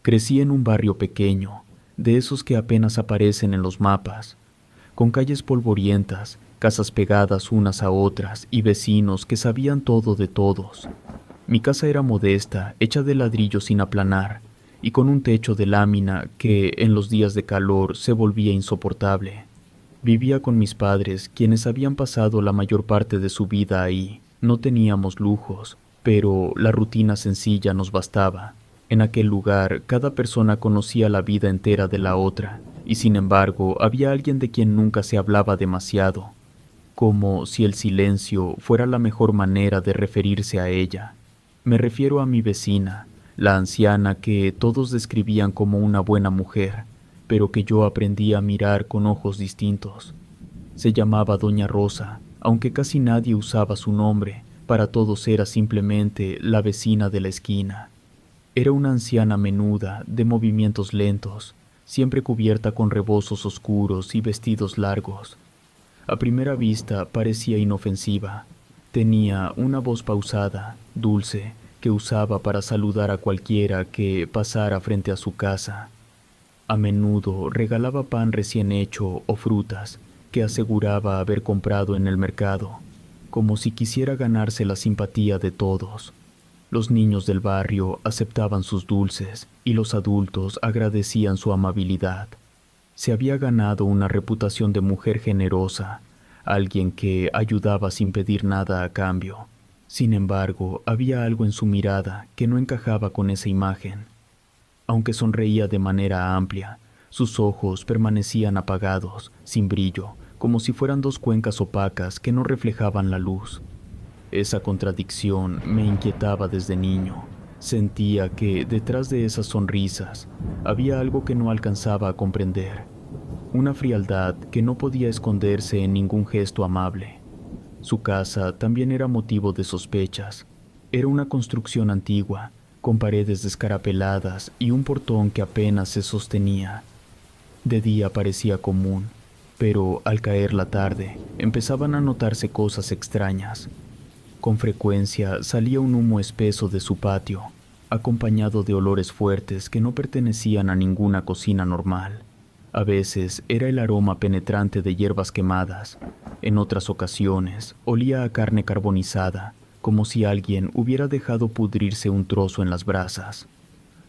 Crecí en un barrio pequeño, de esos que apenas aparecen en los mapas, con calles polvorientas, casas pegadas unas a otras y vecinos que sabían todo de todos. Mi casa era modesta, hecha de ladrillo sin aplanar, y con un techo de lámina que, en los días de calor, se volvía insoportable. Vivía con mis padres, quienes habían pasado la mayor parte de su vida ahí. No teníamos lujos, pero la rutina sencilla nos bastaba. En aquel lugar, cada persona conocía la vida entera de la otra, y sin embargo, había alguien de quien nunca se hablaba demasiado, como si el silencio fuera la mejor manera de referirse a ella. Me refiero a mi vecina, la anciana que todos describían como una buena mujer, pero que yo aprendí a mirar con ojos distintos. Se llamaba Doña Rosa, aunque casi nadie usaba su nombre, para todos era simplemente la vecina de la esquina. Era una anciana menuda, de movimientos lentos, siempre cubierta con rebozos oscuros y vestidos largos. A primera vista parecía inofensiva. Tenía una voz pausada, dulce, que usaba para saludar a cualquiera que pasara frente a su casa. A menudo regalaba pan recién hecho o frutas que aseguraba haber comprado en el mercado, como si quisiera ganarse la simpatía de todos. Los niños del barrio aceptaban sus dulces y los adultos agradecían su amabilidad. Se había ganado una reputación de mujer generosa, alguien que ayudaba sin pedir nada a cambio. Sin embargo, había algo en su mirada que no encajaba con esa imagen. Aunque sonreía de manera amplia, sus ojos permanecían apagados, sin brillo, como si fueran dos cuencas opacas que no reflejaban la luz. Esa contradicción me inquietaba desde niño. Sentía que detrás de esas sonrisas había algo que no alcanzaba a comprender, una frialdad que no podía esconderse en ningún gesto amable. Su casa también era motivo de sospechas. Era una construcción antigua, con paredes descarapeladas y un portón que apenas se sostenía. De día parecía común, pero al caer la tarde empezaban a notarse cosas extrañas. Con frecuencia salía un humo espeso de su patio, acompañado de olores fuertes que no pertenecían a ninguna cocina normal. A veces era el aroma penetrante de hierbas quemadas. En otras ocasiones olía a carne carbonizada, como si alguien hubiera dejado pudrirse un trozo en las brasas.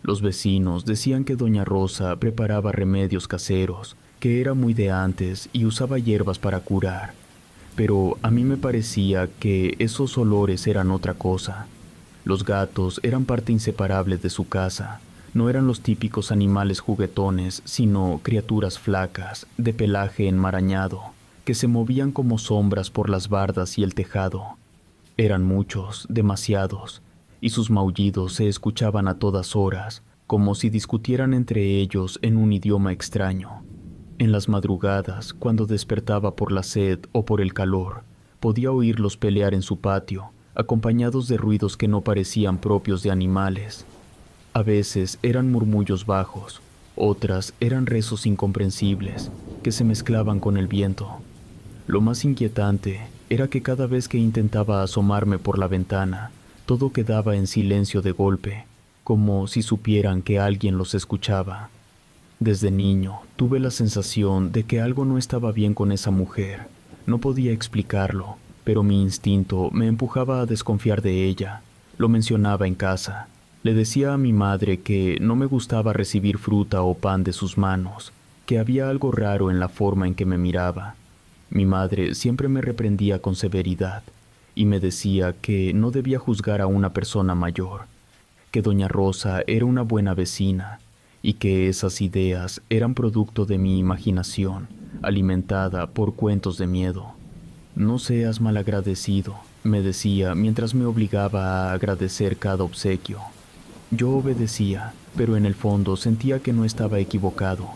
Los vecinos decían que Doña Rosa preparaba remedios caseros, que era muy de antes y usaba hierbas para curar. Pero a mí me parecía que esos olores eran otra cosa. Los gatos eran parte inseparable de su casa. No eran los típicos animales juguetones, sino criaturas flacas, de pelaje enmarañado, que se movían como sombras por las bardas y el tejado. Eran muchos, demasiados, y sus maullidos se escuchaban a todas horas, como si discutieran entre ellos en un idioma extraño. En las madrugadas, cuando despertaba por la sed o por el calor, podía oírlos pelear en su patio, acompañados de ruidos que no parecían propios de animales. A veces eran murmullos bajos, otras eran rezos incomprensibles, que se mezclaban con el viento. Lo más inquietante era que cada vez que intentaba asomarme por la ventana, todo quedaba en silencio de golpe, como si supieran que alguien los escuchaba. Desde niño tuve la sensación de que algo no estaba bien con esa mujer. No podía explicarlo, pero mi instinto me empujaba a desconfiar de ella. Lo mencionaba en casa. Le decía a mi madre que no me gustaba recibir fruta o pan de sus manos, que había algo raro en la forma en que me miraba. Mi madre siempre me reprendía con severidad y me decía que no debía juzgar a una persona mayor, que Doña Rosa era una buena vecina y que esas ideas eran producto de mi imaginación, alimentada por cuentos de miedo. No seas malagradecido, me decía mientras me obligaba a agradecer cada obsequio. Yo obedecía, pero en el fondo sentía que no estaba equivocado.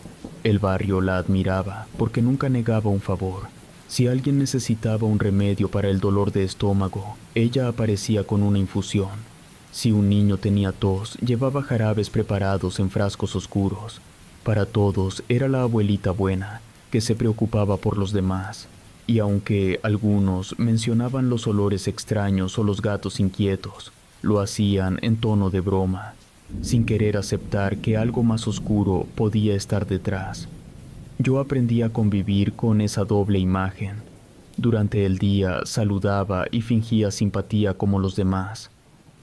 El barrio la admiraba porque nunca negaba un favor. Si alguien necesitaba un remedio para el dolor de estómago, ella aparecía con una infusión. Si un niño tenía tos, llevaba jarabes preparados en frascos oscuros. Para todos era la abuelita buena, que se preocupaba por los demás. Y aunque algunos mencionaban los olores extraños o los gatos inquietos, lo hacían en tono de broma. sin querer aceptar que algo más oscuro podía estar detrás. Yo aprendí a convivir con esa doble imagen. Durante el día saludaba y fingía simpatía como los demás,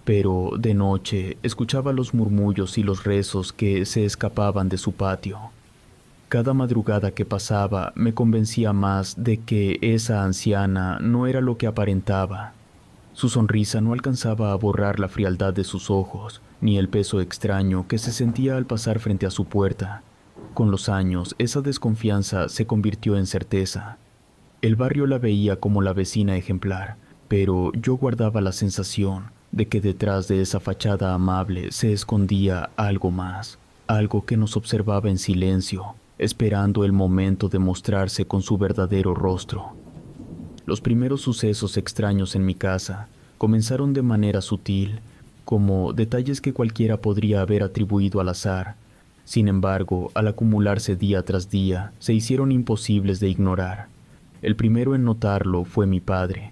pero de noche escuchaba los murmullos y los rezos que se escapaban de su patio. Cada madrugada que pasaba me convencía más de que esa anciana no era lo que aparentaba. Su sonrisa no alcanzaba a borrar la frialdad de sus ojos, ni el peso extraño que se sentía al pasar frente a su puerta. Con los años, esa desconfianza se convirtió en certeza. El barrio la veía como la vecina ejemplar, pero yo guardaba la sensación de que detrás de esa fachada amable se escondía algo más, algo que nos observaba en silencio, esperando el momento de mostrarse con su verdadero rostro. Los primeros sucesos extraños en mi casa comenzaron de manera sutil, como detalles que cualquiera podría haber atribuido al azar. Sin embargo, al acumularse día tras día, se hicieron imposibles de ignorar. El primero en notarlo fue mi padre.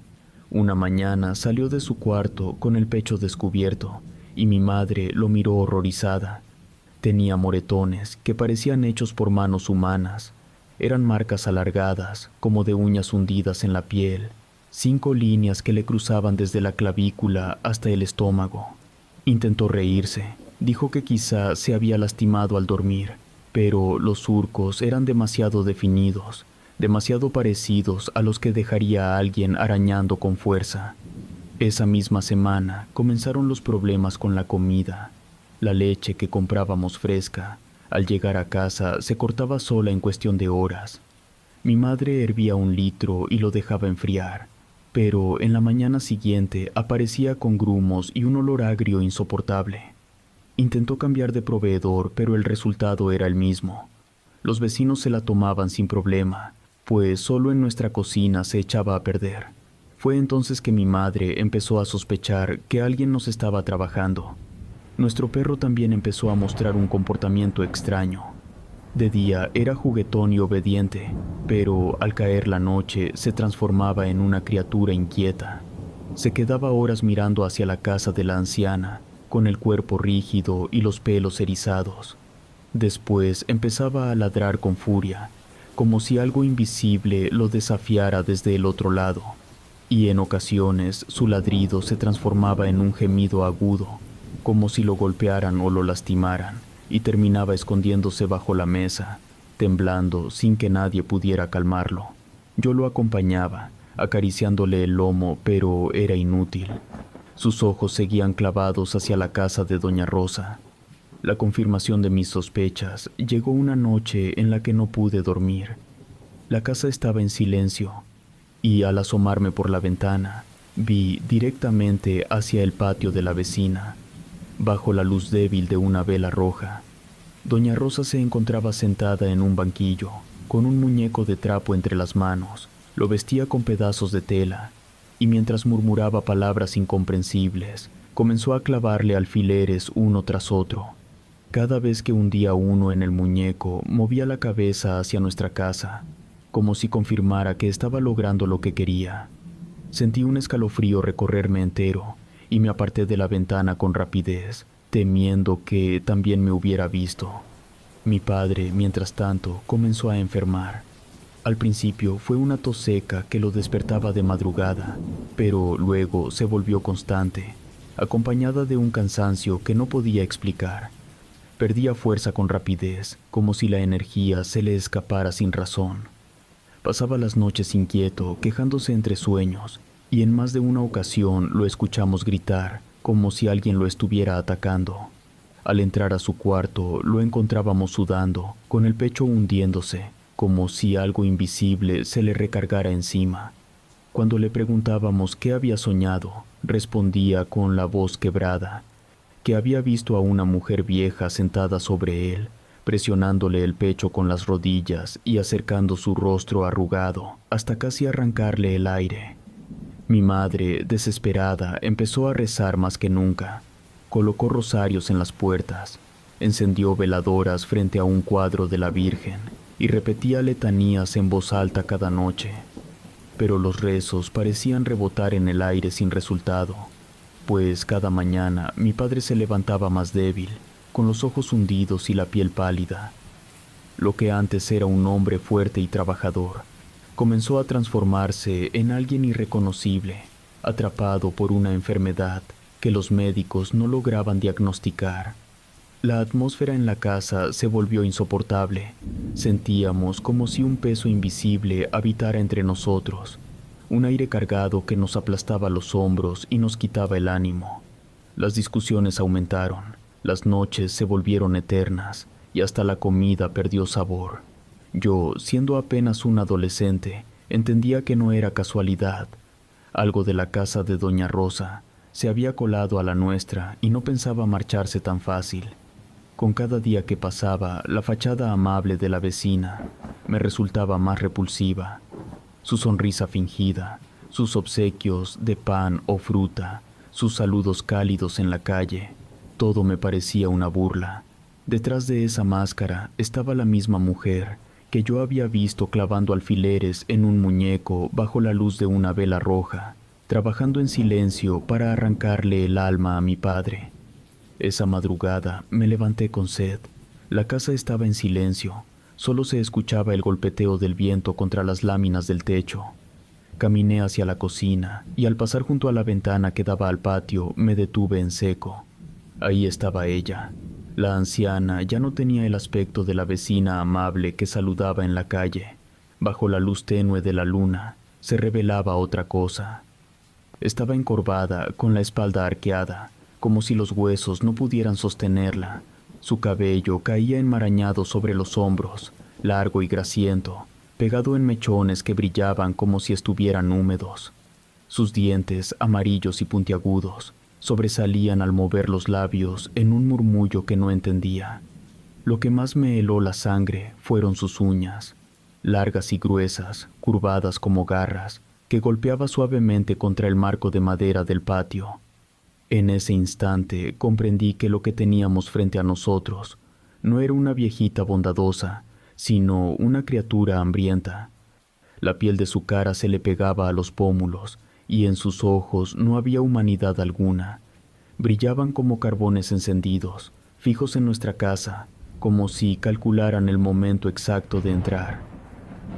Una mañana salió de su cuarto con el pecho descubierto, y mi madre lo miró horrorizada. Tenía moretones que parecían hechos por manos humanas. Eran marcas alargadas, como de uñas hundidas en la piel, 5 líneas que le cruzaban desde la clavícula hasta el estómago. Intentó reírse, dijo que quizá se había lastimado al dormir, pero los surcos eran demasiado definidos, demasiado parecidos a los que dejaría a alguien arañando con fuerza. Esa misma semana comenzaron los problemas con la comida. La leche que comprábamos fresca, al llegar a casa, se cortaba sola en cuestión de horas. Mi madre hervía 1 litro y lo dejaba enfriar, pero en la mañana siguiente aparecía con grumos y un olor agrio insoportable. Intentó cambiar de proveedor, pero el resultado era el mismo. Los vecinos se la tomaban sin problema, pues solo en nuestra cocina se echaba a perder. Fue entonces que mi madre empezó a sospechar que alguien nos estaba trabajando. Nuestro perro también empezó a mostrar un comportamiento extraño. De día era juguetón y obediente, pero al caer la noche se transformaba en una criatura inquieta. Se quedaba horas mirando hacia la casa de la anciana, con el cuerpo rígido y los pelos erizados. Después empezaba a ladrar con furia, como si algo invisible lo desafiara desde el otro lado, y en ocasiones su ladrido se transformaba en un gemido agudo, como si lo golpearan o lo lastimaran, y terminaba escondiéndose bajo la mesa, temblando sin que nadie pudiera calmarlo. Yo lo acompañaba, acariciándole el lomo, pero era inútil. Sus ojos seguían clavados hacia la casa de doña Rosa. La confirmación de mis sospechas llegó una noche en la que no pude dormir. La casa estaba en silencio, y al asomarme por la ventana, vi directamente hacia el patio de la vecina, bajo la luz débil de una vela roja. Doña Rosa se encontraba sentada en un banquillo, con un muñeco de trapo entre las manos. Lo vestía con pedazos de tela, y mientras murmuraba palabras incomprensibles, comenzó a clavarle alfileres uno tras otro. Cada vez que hundía uno en el muñeco, movía la cabeza hacia nuestra casa, como si confirmara que estaba logrando lo que quería. Sentí un escalofrío recorrerme entero, y me aparté de la ventana con rapidez, temiendo que también me hubiera visto. Mi padre, mientras tanto, comenzó a enfermar. Al principio fue una tos seca que lo despertaba de madrugada, pero luego se volvió constante, acompañada de un cansancio que no podía explicar. Perdía fuerza con rapidez, como si la energía se le escapara sin razón. Pasaba las noches inquieto, quejándose entre sueños, y en más de una ocasión lo escuchamos gritar, como si alguien lo estuviera atacando. Al entrar a su cuarto, lo encontrábamos sudando, con el pecho hundiéndose, como si algo invisible se le recargara encima. Cuando le preguntábamos qué había soñado, respondía con la voz quebrada, que había visto a una mujer vieja sentada sobre él, presionándole el pecho con las rodillas y acercando su rostro arrugado hasta casi arrancarle el aire. Mi madre, desesperada, empezó a rezar más que nunca. Colocó rosarios en las puertas, encendió veladoras frente a un cuadro de la Virgen y repetía letanías en voz alta cada noche. Pero los rezos parecían rebotar en el aire sin resultado. pues cada mañana mi padre se levantaba más débil, con los ojos hundidos y la piel pálida. Lo que antes era un hombre fuerte y trabajador, comenzó a transformarse en alguien irreconocible, atrapado por una enfermedad que los médicos no lograban diagnosticar. La atmósfera en la casa se volvió insoportable. Sentíamos como si un peso invisible habitara entre nosotros, un aire cargado que nos aplastaba los hombros y nos quitaba el ánimo. Las discusiones aumentaron, las noches se volvieron eternas y hasta la comida perdió sabor. Yo, siendo apenas un adolescente, entendía que no era casualidad. Algo de la casa de Doña Rosa se había colado a la nuestra y no pensaba marcharse tan fácil. Con cada día que pasaba, la fachada amable de la vecina me resultaba más repulsiva. Su sonrisa fingida, sus obsequios de pan o fruta, sus saludos cálidos en la calle, todo me parecía una burla. Detrás de esa máscara estaba la misma mujer que yo había visto clavando alfileres en un muñeco bajo la luz de una vela roja, trabajando en silencio para arrancarle el alma a mi padre. Esa madrugada me levanté con sed. La casa estaba en silencio, solo se escuchaba el golpeteo del viento contra las láminas del techo. Caminé hacia la cocina y al pasar junto a la ventana que daba al patio me detuve en seco. Ahí estaba ella. La anciana ya no tenía el aspecto de la vecina amable que saludaba en la calle. Bajo la luz tenue de la luna se revelaba otra cosa. Estaba encorvada, con la espalda arqueada, como si los huesos no pudieran sostenerla. Su cabello caía enmarañado sobre los hombros, largo y grasiento, pegado en mechones que brillaban como si estuvieran húmedos. Sus dientes, amarillos y puntiagudos, sobresalían al mover los labios en un murmullo que no entendía. Lo que más me heló la sangre fueron sus uñas, largas y gruesas, curvadas como garras, que golpeaba suavemente contra el marco de madera del patio. En ese instante comprendí que lo que teníamos frente a nosotros no era una viejita bondadosa, sino una criatura hambrienta. La piel de su cara se le pegaba a los pómulos y en sus ojos no había humanidad alguna. Brillaban como carbones encendidos, fijos en nuestra casa, como si calcularan el momento exacto de entrar.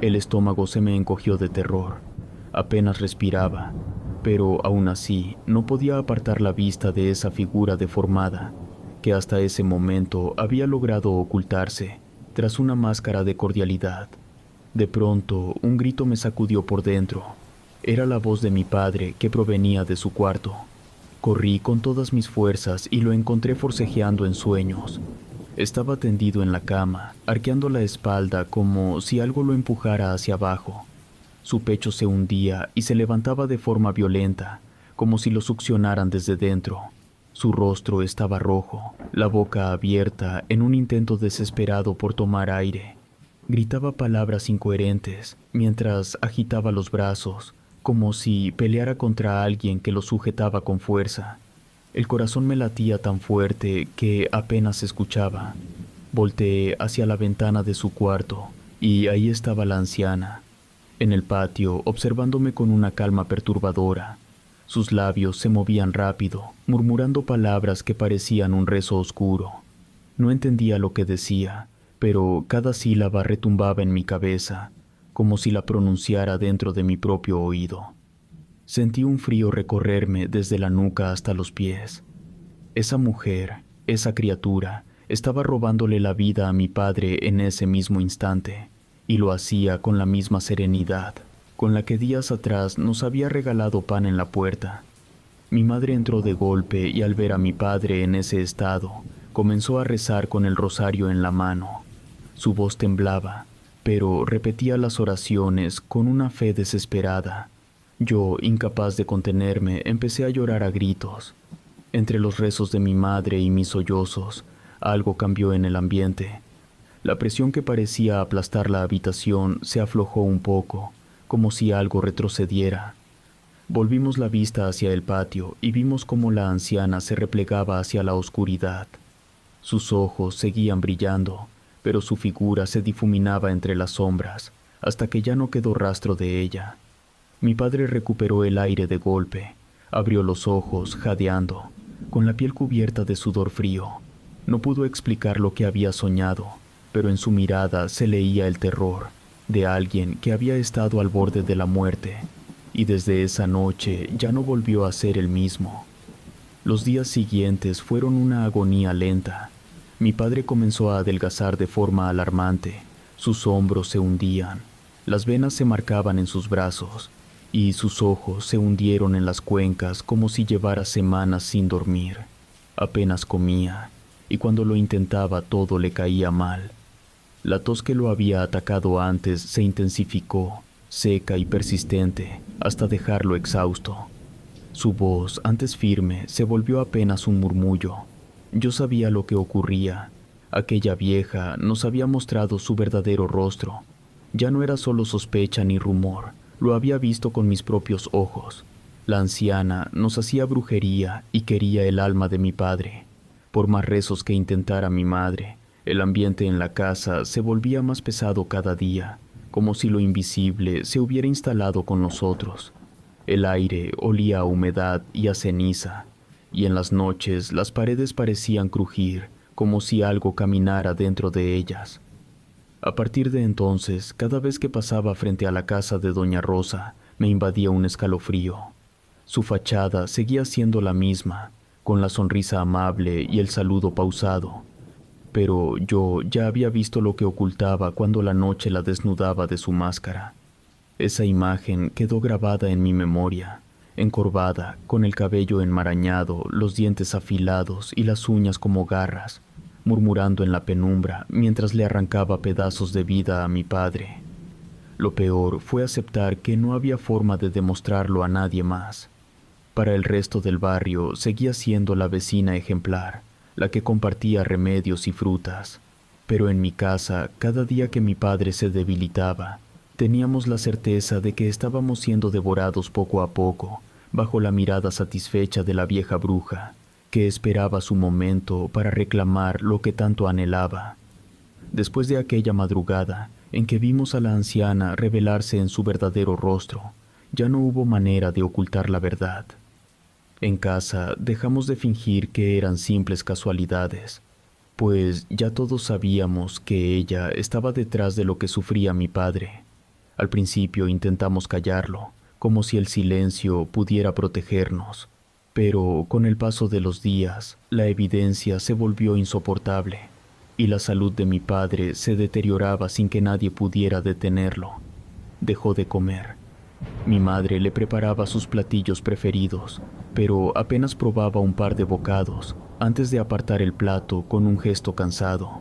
El estómago se me encogió de terror. Apenas respiraba, pero aún así no podía apartar la vista de esa figura deformada, que hasta ese momento había logrado ocultarse tras una máscara de cordialidad. De pronto, un grito me sacudió por dentro. Era la voz de mi padre que provenía de su cuarto. Corrí con todas mis fuerzas y lo encontré forcejeando en sueños. Estaba tendido en la cama, arqueando la espalda como si algo lo empujara hacia abajo. Su pecho se hundía y se levantaba de forma violenta, como si lo succionaran desde dentro. Su rostro estaba rojo, la boca abierta en un intento desesperado por tomar aire. Gritaba palabras incoherentes mientras agitaba los brazos, como si peleara contra alguien que lo sujetaba con fuerza. El corazón me latía tan fuerte que apenas escuchaba. Volteé hacia la ventana de su cuarto y ahí estaba la anciana, en el patio, observándome con una calma perturbadora. Sus labios se movían rápido, murmurando palabras que parecían un rezo oscuro. No entendía lo que decía, pero cada sílaba retumbaba en mi cabeza, como si la pronunciara dentro de mi propio oído. Sentí un frío recorrerme desde la nuca hasta los pies. Esa mujer, esa criatura, estaba robándole la vida a mi padre en ese mismo instante, y lo hacía con la misma serenidad con la que días atrás nos había regalado pan en la puerta. Mi madre entró de golpe y al ver a mi padre en ese estado, comenzó a rezar con el rosario en la mano. Su voz temblaba, pero repetía las oraciones con una fe desesperada. Yo, incapaz de contenerme, empecé a llorar a gritos. Entre los rezos de mi madre y mis sollozos, algo cambió en el ambiente. La presión que parecía aplastar la habitación se aflojó un poco, como si algo retrocediera. Volvimos la vista hacia el patio y vimos cómo la anciana se replegaba hacia la oscuridad. Sus ojos seguían brillando, pero su figura se difuminaba entre las sombras, hasta que ya no quedó rastro de ella. Mi padre recuperó el aire de golpe, Abrió los ojos, jadeando, con la piel cubierta de sudor frío. No pudo explicar lo que había soñado, pero en su mirada se leía el terror de alguien que había estado al borde de la muerte, y desde esa noche ya no volvió a ser el mismo. Los días siguientes fueron una agonía lenta. Mi padre comenzó a adelgazar de forma alarmante. Sus hombros se hundían, las venas se marcaban en sus brazos, y sus ojos se hundieron en las cuencas como si llevara semanas sin dormir. Apenas comía, y cuando lo intentaba todo le caía mal. La tos que lo había atacado antes se intensificó, seca y persistente, hasta dejarlo exhausto. Su voz, antes firme, se volvió apenas un murmullo. Yo sabía lo que ocurría. Aquella vieja nos había mostrado su verdadero rostro. Ya no era solo sospecha ni rumor, lo había visto con mis propios ojos. La anciana nos hacía brujería y quería el alma de mi padre. Por más rezos que intentara mi madre, el ambiente en la casa se volvía más pesado cada día, como si lo invisible se hubiera instalado con nosotros. El aire olía a humedad y a ceniza, y en las noches las paredes parecían crujir, como si algo caminara dentro de ellas. A partir de entonces, cada vez que pasaba frente a la casa de Doña Rosa, me invadía un escalofrío. Su fachada seguía siendo la misma, con la sonrisa amable y el saludo pausado, pero yo ya había visto lo que ocultaba cuando la noche la desnudaba de su máscara. Esa imagen quedó grabada en mi memoria, encorvada, con el cabello enmarañado, los dientes afilados y las uñas como garras, murmurando en la penumbra mientras le arrancaba pedazos de vida a mi padre. Lo peor fue aceptar que no había forma de demostrarlo a nadie más. Para el resto del barrio seguía siendo la vecina ejemplar, la que compartía remedios y frutas. Pero en mi casa, cada día que mi padre se debilitaba, teníamos la certeza de que estábamos siendo devorados poco a poco, bajo la mirada satisfecha de la vieja bruja, que esperaba su momento para reclamar lo que tanto anhelaba. Después de aquella madrugada, en que vimos a la anciana revelarse en su verdadero rostro, ya no hubo manera de ocultar la verdad. En casa dejamos de fingir que eran simples casualidades, pues ya todos sabíamos que ella estaba detrás de lo que sufría mi padre. Al principio intentamos callarlo, como si el silencio pudiera protegernos, pero con el paso de los días, la evidencia se volvió insoportable, y la salud de mi padre se deterioraba sin que nadie pudiera detenerlo. Dejó de comer. Mi madre le preparaba sus platillos preferidos, pero apenas probaba un par de bocados antes de apartar el plato con un gesto cansado.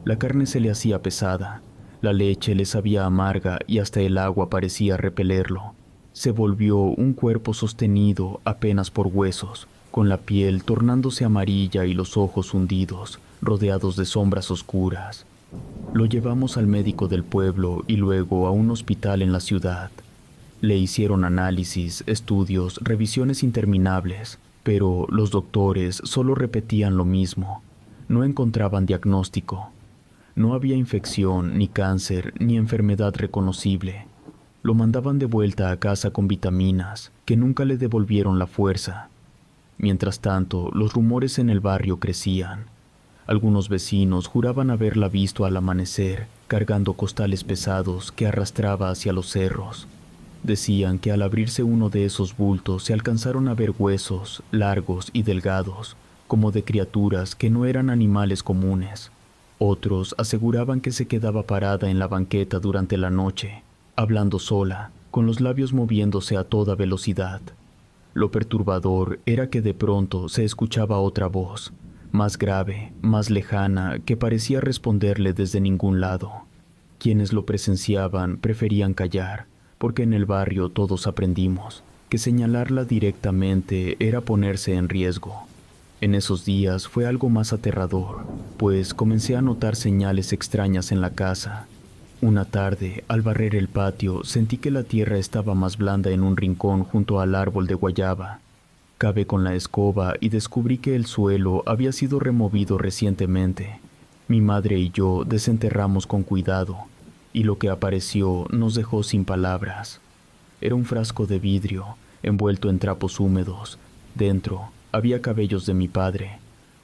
La carne se le hacía pesada, la leche le sabía amarga y hasta el agua parecía repelerlo. Se volvió un cuerpo sostenido apenas por huesos, con la piel tornándose amarilla y los ojos hundidos, rodeados de sombras oscuras. Lo llevamos al médico del pueblo y luego a un hospital en la ciudad. Le hicieron análisis, estudios, revisiones interminables, pero los doctores solo repetían lo mismo. No encontraban diagnóstico. No había infección, ni cáncer, ni enfermedad reconocible. Lo mandaban de vuelta a casa con vitaminas, que nunca le devolvieron la fuerza. Mientras tanto, los rumores en el barrio crecían. Algunos vecinos juraban haberla visto al amanecer, cargando costales pesados que arrastraba hacia los cerros. Decían que al abrirse uno de esos bultos se alcanzaron a ver huesos, largos y delgados, como de criaturas que no eran animales comunes. Otros aseguraban que se quedaba parada en la banqueta durante la noche, hablando sola, con los labios moviéndose a toda velocidad. Lo perturbador era que de pronto se escuchaba otra voz, más grave, más lejana, que parecía responderle desde ningún lado. Quienes lo presenciaban preferían callar, porque en el barrio todos aprendimos que señalarla directamente era ponerse en riesgo. En esos días fue algo más aterrador, pues comencé a notar señales extrañas en la casa. Una tarde, al barrer el patio, sentí que la tierra estaba más blanda en un rincón junto al árbol de guayaba. Cavé con la escoba y descubrí que el suelo había sido removido recientemente. Mi madre y yo desenterramos con cuidado, y lo que apareció nos dejó sin palabras. Era un frasco de vidrio, envuelto en trapos húmedos. Dentro había cabellos de mi padre,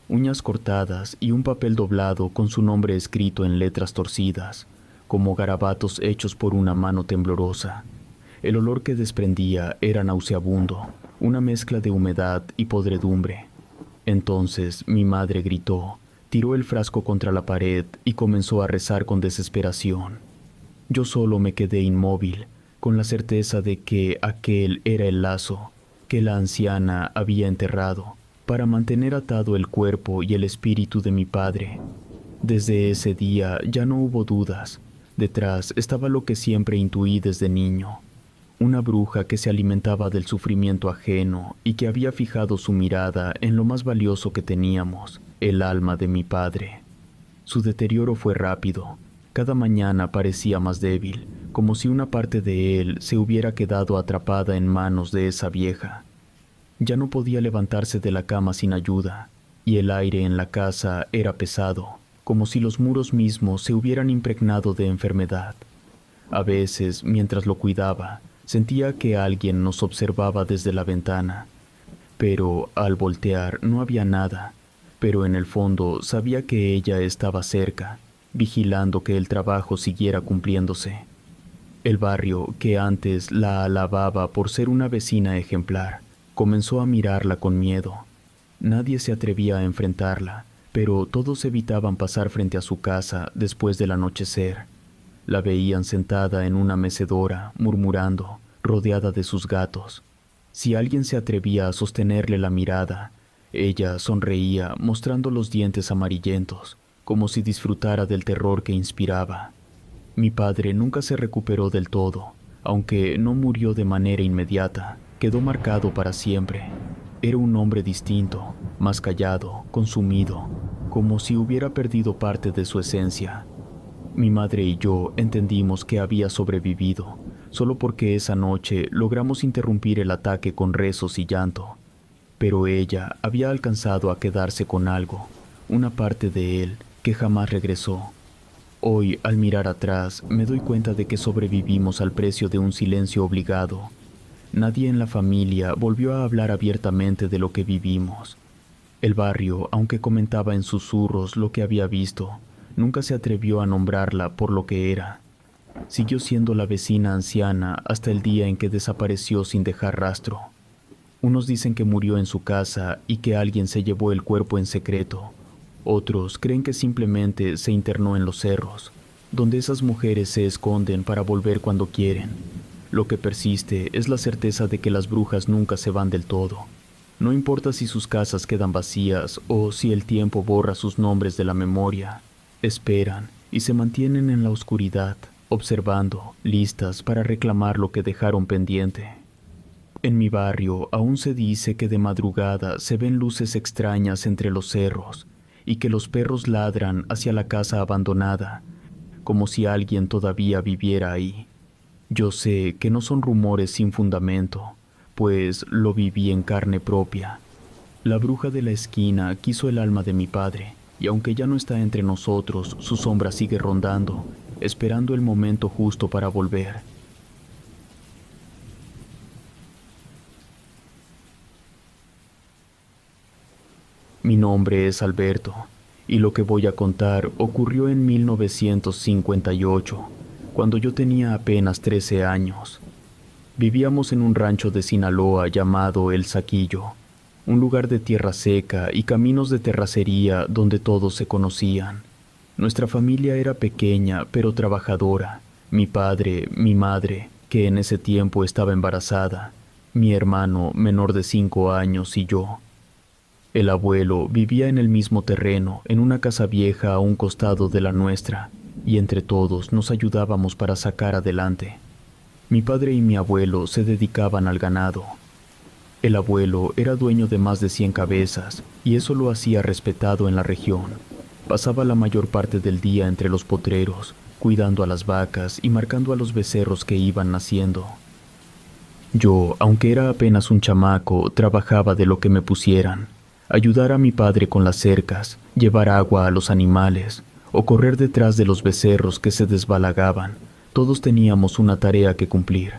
uñas cortadas y un papel doblado con su nombre escrito en letras torcidas, como garabatos hechos por una mano temblorosa. El olor que desprendía era nauseabundo, una mezcla de humedad y podredumbre. Entonces mi madre gritó, tiró el frasco contra la pared y comenzó a rezar con desesperación. Yo solo me quedé inmóvil, con la certeza de que aquel era el lazo que la anciana había enterrado para mantener atado el cuerpo y el espíritu de mi padre. Desde ese día ya no hubo dudas. Detrás estaba lo que siempre intuí desde niño, una bruja que se alimentaba del sufrimiento ajeno y que había fijado su mirada en lo más valioso que teníamos, el alma de mi padre. Su deterioro fue rápido. Cada mañana parecía más débil, como si una parte de él se hubiera quedado atrapada en manos de esa vieja. Ya no podía levantarse de la cama sin ayuda, y el aire en la casa era pesado, como si los muros mismos se hubieran impregnado de enfermedad. A veces, mientras lo cuidaba, sentía que alguien nos observaba desde la ventana, pero al voltear no había nada, pero en el fondo sabía que ella estaba cerca, vigilando que el trabajo siguiera cumpliéndose. El barrio, que antes la alababa por ser una vecina ejemplar, comenzó a mirarla con miedo. Nadie se atrevía a enfrentarla, pero todos evitaban pasar frente a su casa después del anochecer. La veían sentada en una mecedora, murmurando, rodeada de sus gatos. Si alguien se atrevía a sostenerle la mirada, ella sonreía, mostrando los dientes amarillentos, como si disfrutara del terror que inspiraba. Mi padre nunca se recuperó del todo, aunque no murió de manera inmediata, quedó marcado para siempre. Era un hombre distinto, más callado, consumido, como si hubiera perdido parte de su esencia. Mi madre y yo entendimos que había sobrevivido, solo porque esa noche logramos interrumpir el ataque con rezos y llanto. Pero ella había alcanzado a quedarse con algo, una parte de él que jamás regresó. Hoy, al mirar atrás, me doy cuenta de que sobrevivimos al precio de un silencio obligado. Nadie en la familia volvió a hablar abiertamente de lo que vivimos. El barrio, aunque comentaba en susurros lo que había visto, nunca se atrevió a nombrarla por lo que era. Siguió siendo la vecina anciana hasta el día en que desapareció sin dejar rastro. Unos dicen que murió en su casa y que alguien se llevó el cuerpo en secreto. Otros creen que simplemente se internó en los cerros, donde esas mujeres se esconden para volver cuando quieren. Lo que persiste es la certeza de que las brujas nunca se van del todo. No importa si sus casas quedan vacías o si el tiempo borra sus nombres de la memoria. Esperan y se mantienen en la oscuridad, observando, listas para reclamar lo que dejaron pendiente. En mi barrio aún se dice que de madrugada se ven luces extrañas entre los cerros y que los perros ladran hacia la casa abandonada, como si alguien todavía viviera ahí. Yo sé que no son rumores sin fundamento, pues lo viví en carne propia. La bruja de la esquina quiso el alma de mi padre, y aunque ya no está entre nosotros, su sombra sigue rondando, esperando el momento justo para volver. Mi nombre es Alberto, y lo que voy a contar ocurrió en 1958, cuando yo tenía apenas 13 años. Vivíamos en un rancho de Sinaloa llamado El Saquillo, un lugar de tierra seca y caminos de terracería donde todos se conocían. Nuestra familia era pequeña pero trabajadora. Mi padre, mi madre, que en ese tiempo estaba embarazada, mi hermano menor de 5 años y yo. El abuelo vivía en el mismo terreno, en una casa vieja a un costado de la nuestra, y entre todos nos ayudábamos para sacar adelante. Mi padre y mi abuelo se dedicaban al ganado. El abuelo era dueño de más de 100 cabezas, y eso lo hacía respetado en la región. Pasaba la mayor parte del día entre los potreros, cuidando a las vacas y marcando a los becerros que iban naciendo. Yo, aunque era apenas un chamaco, trabajaba de lo que me pusieran. Ayudar a mi padre con las cercas, llevar agua a los animales, o correr detrás de los becerros que se desbalagaban. Todos teníamos una tarea que cumplir.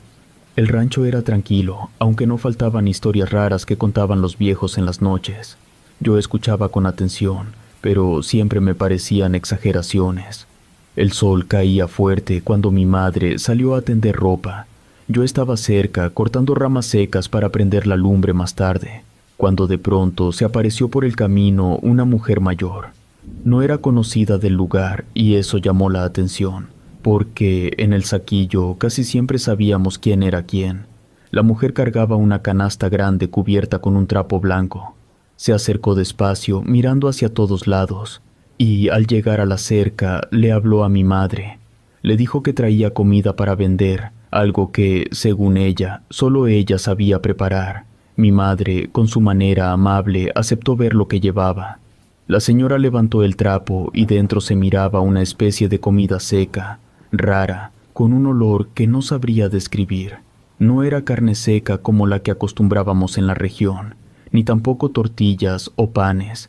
El rancho era tranquilo, aunque no faltaban historias raras que contaban los viejos en las noches. Yo escuchaba con atención, pero siempre me parecían exageraciones. El sol caía fuerte cuando mi madre salió a tender ropa. Yo estaba cerca, cortando ramas secas para prender la lumbre más tarde, cuando de pronto se apareció por el camino una mujer mayor. No era conocida del lugar y eso llamó la atención, porque en el saquillo casi siempre sabíamos quién era quién. La mujer cargaba una canasta grande cubierta con un trapo blanco. Se acercó despacio, mirando hacia todos lados, y al llegar a la cerca le habló a mi madre. Le dijo que traía comida para vender, algo que, según ella, solo ella sabía preparar. Mi madre, con su manera amable, aceptó ver lo que llevaba. La señora levantó el trapo y dentro se miraba una especie de comida seca, rara, con un olor que no sabría describir. No era carne seca como la que acostumbrábamos en la región, ni tampoco tortillas o panes.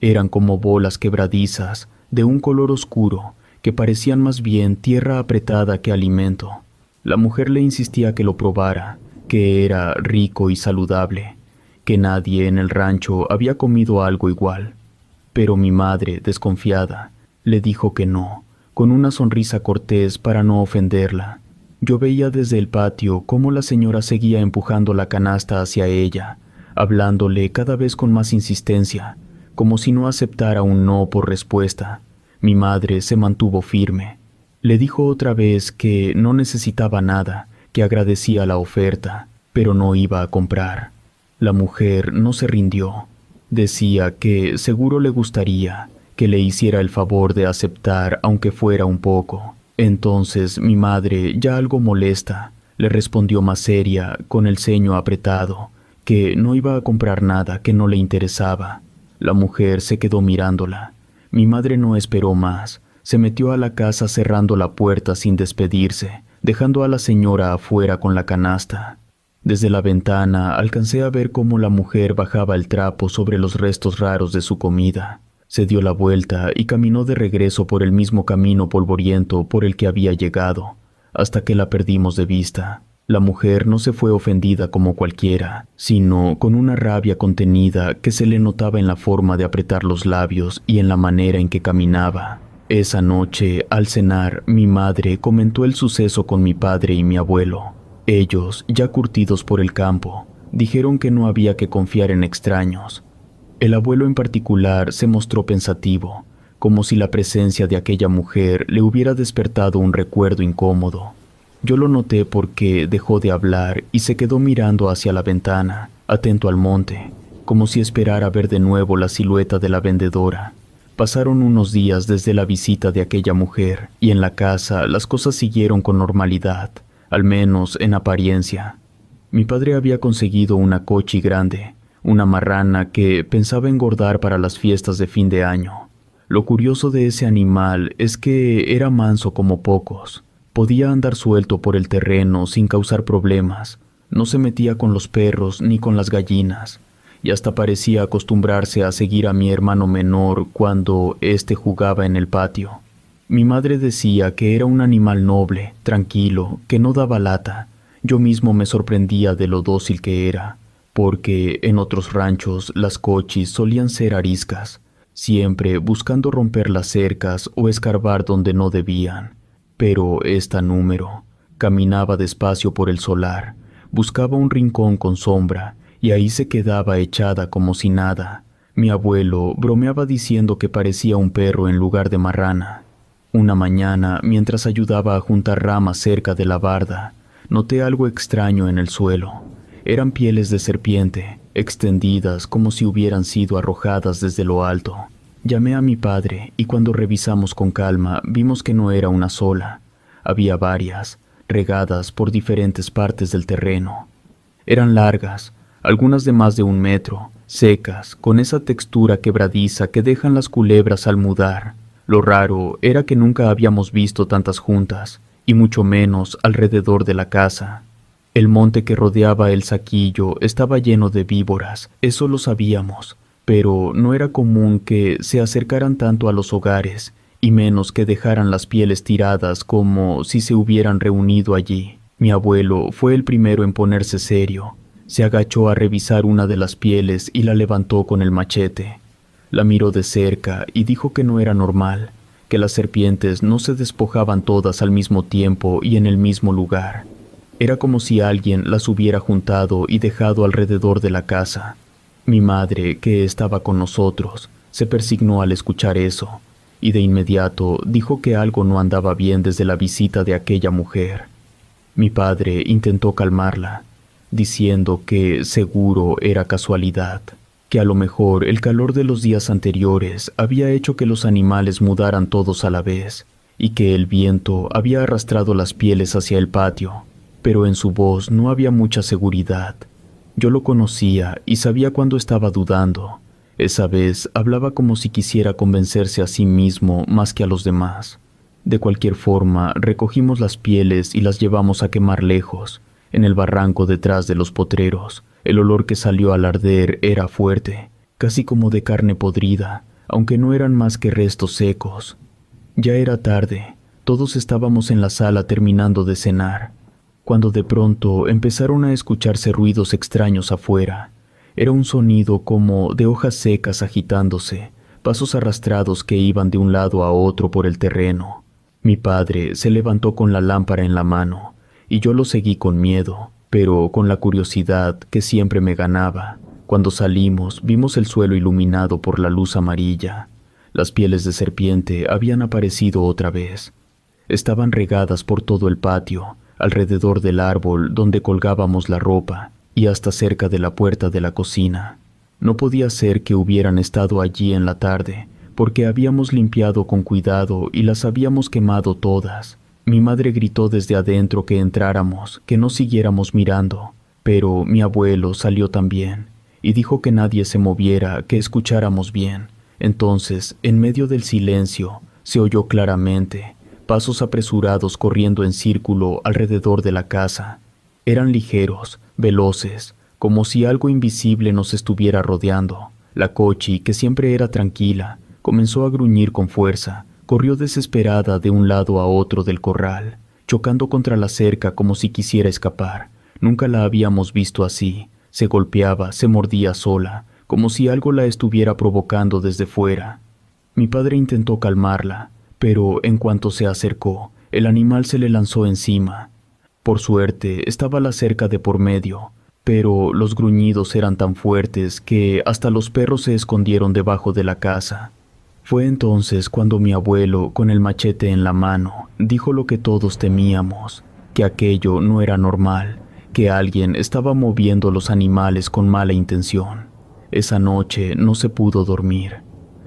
Eran como bolas quebradizas, de un color oscuro, que parecían más bien tierra apretada que alimento. La mujer le insistía que lo probara, que era rico y saludable, que nadie en el rancho había comido algo igual. Pero mi madre, desconfiada, le dijo que no, con una sonrisa cortés para no ofenderla. Yo veía desde el patio cómo la señora seguía empujando la canasta hacia ella, hablándole cada vez con más insistencia, como si no aceptara un no por respuesta. Mi madre se mantuvo firme. Le dijo otra vez que no necesitaba nada, que agradecía la oferta, pero no iba a comprar. La mujer no se rindió. Decía que seguro le gustaría, que le hiciera el favor de aceptar aunque fuera un poco. Entonces mi madre, ya algo molesta, le respondió más seria, con el ceño apretado, que no iba a comprar nada que no le interesaba. La mujer se quedó mirándola. Mi madre no esperó más. Se metió a la casa cerrando la puerta sin despedirse, dejando a la señora afuera con la canasta. Desde la ventana alcancé a ver cómo la mujer bajaba el trapo sobre los restos raros de su comida. Se dio la vuelta y caminó de regreso por el mismo camino polvoriento por el que había llegado, hasta que la perdimos de vista. La mujer no se fue ofendida como cualquiera, sino con una rabia contenida que se le notaba en la forma de apretar los labios y en la manera en que caminaba. Esa noche, al cenar, mi madre comentó el suceso con mi padre y mi abuelo. Ellos, ya curtidos por el campo, dijeron que no había que confiar en extraños. El abuelo en particular se mostró pensativo, como si la presencia de aquella mujer le hubiera despertado un recuerdo incómodo. Yo lo noté porque dejó de hablar y se quedó mirando hacia la ventana, atento al monte, como si esperara ver de nuevo la silueta de la vendedora. Pasaron unos días desde la visita de aquella mujer y en la casa las cosas siguieron con normalidad, al menos en apariencia. Mi padre había conseguido una cochi grande, una marrana que pensaba engordar para las fiestas de fin de año. Lo curioso de ese animal es que era manso como pocos. Podía andar suelto por el terreno sin causar problemas. No se metía con los perros ni con las gallinas. Y hasta parecía acostumbrarse a seguir a mi hermano menor cuando éste jugaba en el patio. Mi madre decía que era un animal noble, tranquilo, que no daba lata. Yo mismo me sorprendía de lo dócil que era, porque en otros ranchos las cochis solían ser ariscas, siempre buscando romper las cercas o escarbar donde no debían. Pero esta número caminaba despacio por el solar, buscaba un rincón con sombra, y ahí se quedaba echada como si nada. Mi abuelo bromeaba diciendo que parecía un perro en lugar de marrana. Una mañana, mientras ayudaba a juntar ramas cerca de la barda, noté algo extraño en el suelo. Eran pieles de serpiente, extendidas como si hubieran sido arrojadas desde lo alto. Llamé a mi padre y cuando revisamos con calma vimos que no era una sola. Había varias, regadas por diferentes partes del terreno. Eran largas, algunas de más de 1 metro, secas, con esa textura quebradiza que dejan las culebras al mudar. Lo raro era que nunca habíamos visto tantas juntas, y mucho menos alrededor de la casa. El monte que rodeaba el saquillo estaba lleno de víboras, eso lo sabíamos, pero no era común que se acercaran tanto a los hogares, y menos que dejaran las pieles tiradas como si se hubieran reunido allí. Mi abuelo fue el primero en ponerse serio. Se agachó a revisar una de las pieles y la levantó con el machete. La miró de cerca y dijo que no era normal, que las serpientes no se despojaban todas al mismo tiempo y en el mismo lugar. Era como si alguien las hubiera juntado y dejado alrededor de la casa. Mi madre, que estaba con nosotros, se persignó al escuchar eso, y de inmediato dijo que algo no andaba bien desde la visita de aquella mujer. Mi padre intentó calmarla, diciendo que seguro era casualidad, que a lo mejor el calor de los días anteriores había hecho que los animales mudaran todos a la vez, y que el viento había arrastrado las pieles hacia el patio, pero en su voz no había mucha seguridad. Yo lo conocía y sabía cuando estaba dudando. Esa vez hablaba como si quisiera convencerse a sí mismo más que a los demás. De cualquier forma, recogimos las pieles y las llevamos a quemar lejos, en el barranco detrás de los potreros. El olor que salió al arder era fuerte, casi como de carne podrida, aunque no eran más que restos secos. Ya era tarde, todos estábamos en la sala terminando de cenar, cuando de pronto empezaron a escucharse ruidos extraños afuera. Era un sonido como de hojas secas agitándose, pasos arrastrados que iban de un lado a otro por el terreno. Mi padre se levantó con la lámpara en la mano, y yo lo seguí con miedo, pero con la curiosidad que siempre me ganaba. Cuando salimos, vimos el suelo iluminado por la luz amarilla. Las pieles de serpiente habían aparecido otra vez. Estaban regadas por todo el patio, alrededor del árbol donde colgábamos la ropa y hasta cerca de la puerta de la cocina. No podía ser que hubieran estado allí en la tarde, porque habíamos limpiado con cuidado y las habíamos quemado todas. Mi madre gritó desde adentro que entráramos, que no siguiéramos mirando, pero mi abuelo salió también y dijo que nadie se moviera, que escucháramos bien. Entonces, en medio del silencio, se oyó claramente pasos apresurados corriendo en círculo alrededor de la casa. Eran ligeros, veloces, como si algo invisible nos estuviera rodeando. La Cochi, que siempre era tranquila, comenzó a gruñir con fuerza. Corrió desesperada de un lado a otro del corral, chocando contra la cerca como si quisiera escapar. Nunca la habíamos visto así. Se golpeaba, se mordía sola, como si algo la estuviera provocando desde fuera. Mi padre intentó calmarla, pero en cuanto se acercó, el animal se le lanzó encima. Por suerte, estaba la cerca de por medio, pero los gruñidos eran tan fuertes que hasta los perros se escondieron debajo de la casa. Fue entonces cuando mi abuelo, con el machete en la mano, dijo lo que todos temíamos, que aquello no era normal, que alguien estaba moviendo los animales con mala intención. Esa noche no se pudo dormir.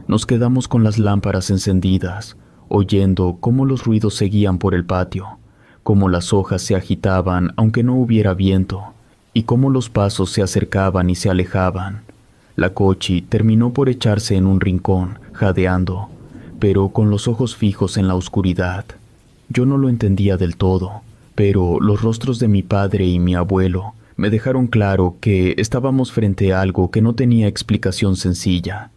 Nos quedamos con las lámparas encendidas, oyendo cómo los ruidos seguían por el patio, cómo las hojas se agitaban aunque no hubiera viento, y cómo los pasos se acercaban y se alejaban. La Cochi terminó por echarse en un rincón, jadeando, pero con los ojos fijos en la oscuridad. Yo no lo entendía del todo, pero los rostros de mi padre y mi abuelo me dejaron claro que estábamos frente a algo que no tenía explicación sencilla.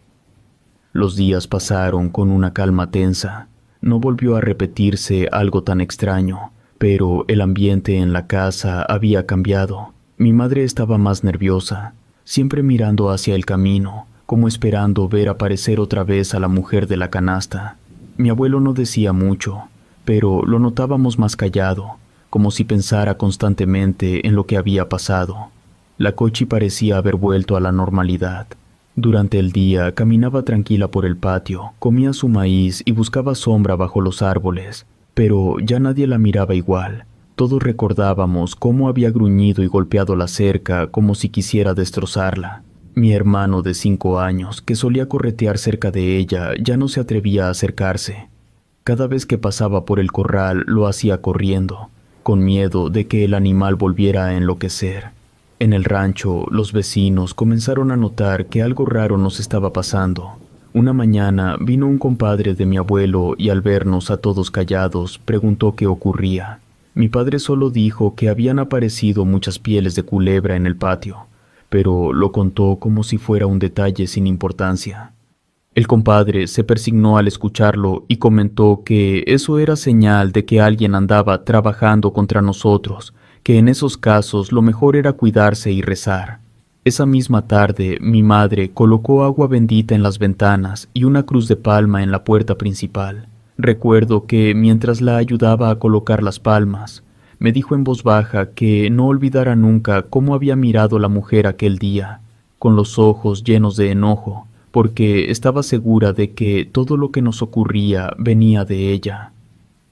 Los días pasaron con una calma tensa. No volvió a repetirse algo tan extraño, pero el ambiente en la casa había cambiado. Mi madre estaba más nerviosa, siempre mirando hacia el camino, como esperando ver aparecer otra vez a la mujer de la canasta. Mi abuelo no decía mucho, pero lo notábamos más callado, como si pensara constantemente en lo que había pasado. La Cochi parecía haber vuelto a la normalidad. Durante el día caminaba tranquila por el patio, comía su maíz y buscaba sombra bajo los árboles, pero ya nadie la miraba igual. Todos recordábamos cómo había gruñido y golpeado la cerca como si quisiera destrozarla. Mi hermano de 5 años, que solía corretear cerca de ella, ya no se atrevía a acercarse. Cada vez que pasaba por el corral lo hacía corriendo, con miedo de que el animal volviera a enloquecer. En el rancho, los vecinos comenzaron a notar que algo raro nos estaba pasando. Una mañana vino un compadre de mi abuelo y al vernos a todos callados, preguntó qué ocurría. Mi padre solo dijo que habían aparecido muchas pieles de culebra en el patio, pero lo contó como si fuera un detalle sin importancia. El compadre se persignó al escucharlo y comentó que eso era señal de que alguien andaba trabajando contra nosotros, que en esos casos lo mejor era cuidarse y rezar. Esa misma tarde, mi madre colocó agua bendita en las ventanas y una cruz de palma en la puerta principal. Recuerdo que mientras la ayudaba a colocar las palmas, me dijo en voz baja que no olvidara nunca cómo había mirado la mujer aquel día, con los ojos llenos de enojo, porque estaba segura de que todo lo que nos ocurría venía de ella.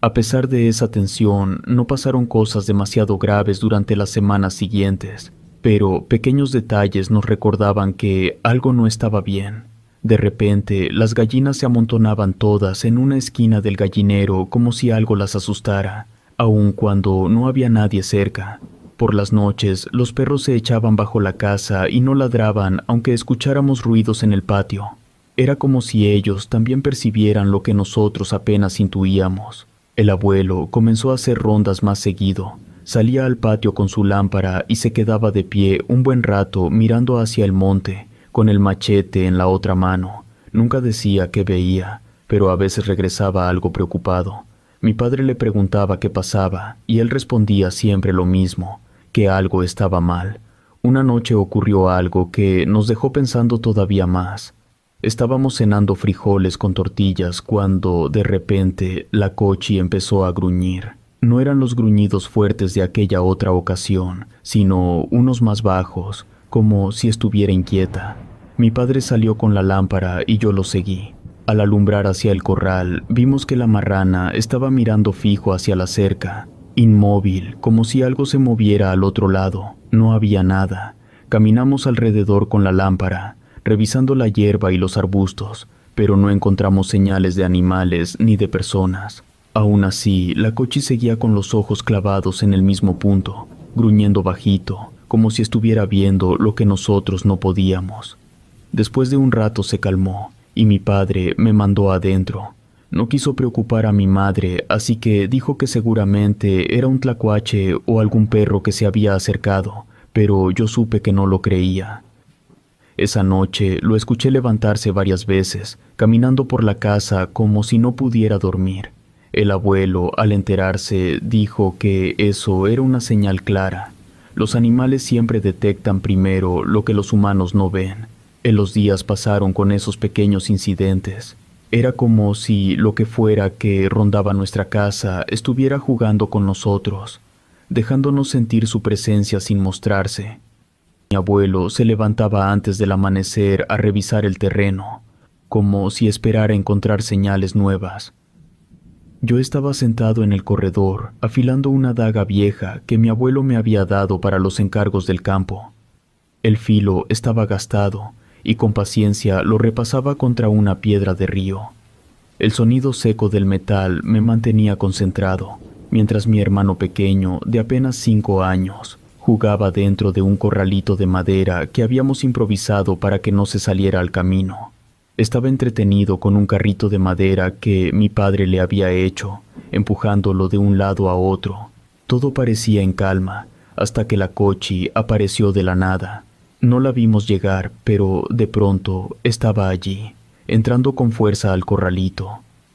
A pesar de esa tensión, no pasaron cosas demasiado graves durante las semanas siguientes, pero pequeños detalles nos recordaban que algo no estaba bien. De repente, las gallinas se amontonaban todas en una esquina del gallinero como si algo las asustara, aun cuando no había nadie cerca. Por las noches, los perros se echaban bajo la casa y no ladraban aunque escucháramos ruidos en el patio. Era como si ellos también percibieran lo que nosotros apenas intuíamos. El abuelo comenzó a hacer rondas más seguido. Salía al patio con su lámpara y se quedaba de pie un buen rato mirando hacia el monte, con el machete en la otra mano. Nunca decía qué veía, pero a veces regresaba algo preocupado. Mi padre le preguntaba qué pasaba, y él respondía siempre lo mismo, que algo estaba mal. Una noche ocurrió algo que nos dejó pensando todavía más. Estábamos cenando frijoles con tortillas cuando, de repente, la Cochi empezó a gruñir. No eran los gruñidos fuertes de aquella otra ocasión, sino unos más bajos, como si estuviera inquieta. Mi padre salió con la lámpara y yo lo seguí. Al alumbrar hacia el corral, vimos que la marrana estaba mirando fijo hacia la cerca, inmóvil, como si algo se moviera al otro lado. No había nada. Caminamos alrededor con la lámpara, revisando la hierba y los arbustos, pero no encontramos señales de animales ni de personas. Aún así, la Cochi seguía con los ojos clavados en el mismo punto, gruñendo bajito, como si estuviera viendo lo que nosotros no podíamos. Después de un rato se calmó, y mi padre me mandó adentro. No quiso preocupar a mi madre, así que dijo que seguramente era un tlacuache o algún perro que se había acercado, pero yo supe que no lo creía. Esa noche lo escuché levantarse varias veces, caminando por la casa como si no pudiera dormir. El abuelo, al enterarse, dijo que eso era una señal clara. Los animales siempre detectan primero lo que los humanos no ven. En los días pasaron con esos pequeños incidentes. Era como si lo que fuera que rondaba nuestra casa estuviera jugando con nosotros, dejándonos sentir su presencia sin mostrarse. Mi abuelo se levantaba antes del amanecer a revisar el terreno, como si esperara encontrar señales nuevas. Yo estaba sentado en el corredor, afilando una daga vieja que mi abuelo me había dado para los encargos del campo. El filo estaba gastado, y con paciencia lo repasaba contra una piedra de río. El sonido seco del metal me mantenía concentrado, mientras mi hermano pequeño, de apenas 5 años, jugaba dentro de un corralito de madera que habíamos improvisado para que no se saliera al camino. Estaba entretenido con un carrito de madera que mi padre le había hecho, empujándolo de un lado a otro. Todo parecía en calma, hasta que la Cochi apareció de la nada. No la vimos llegar, pero de pronto estaba allí, entrando con fuerza al corralito.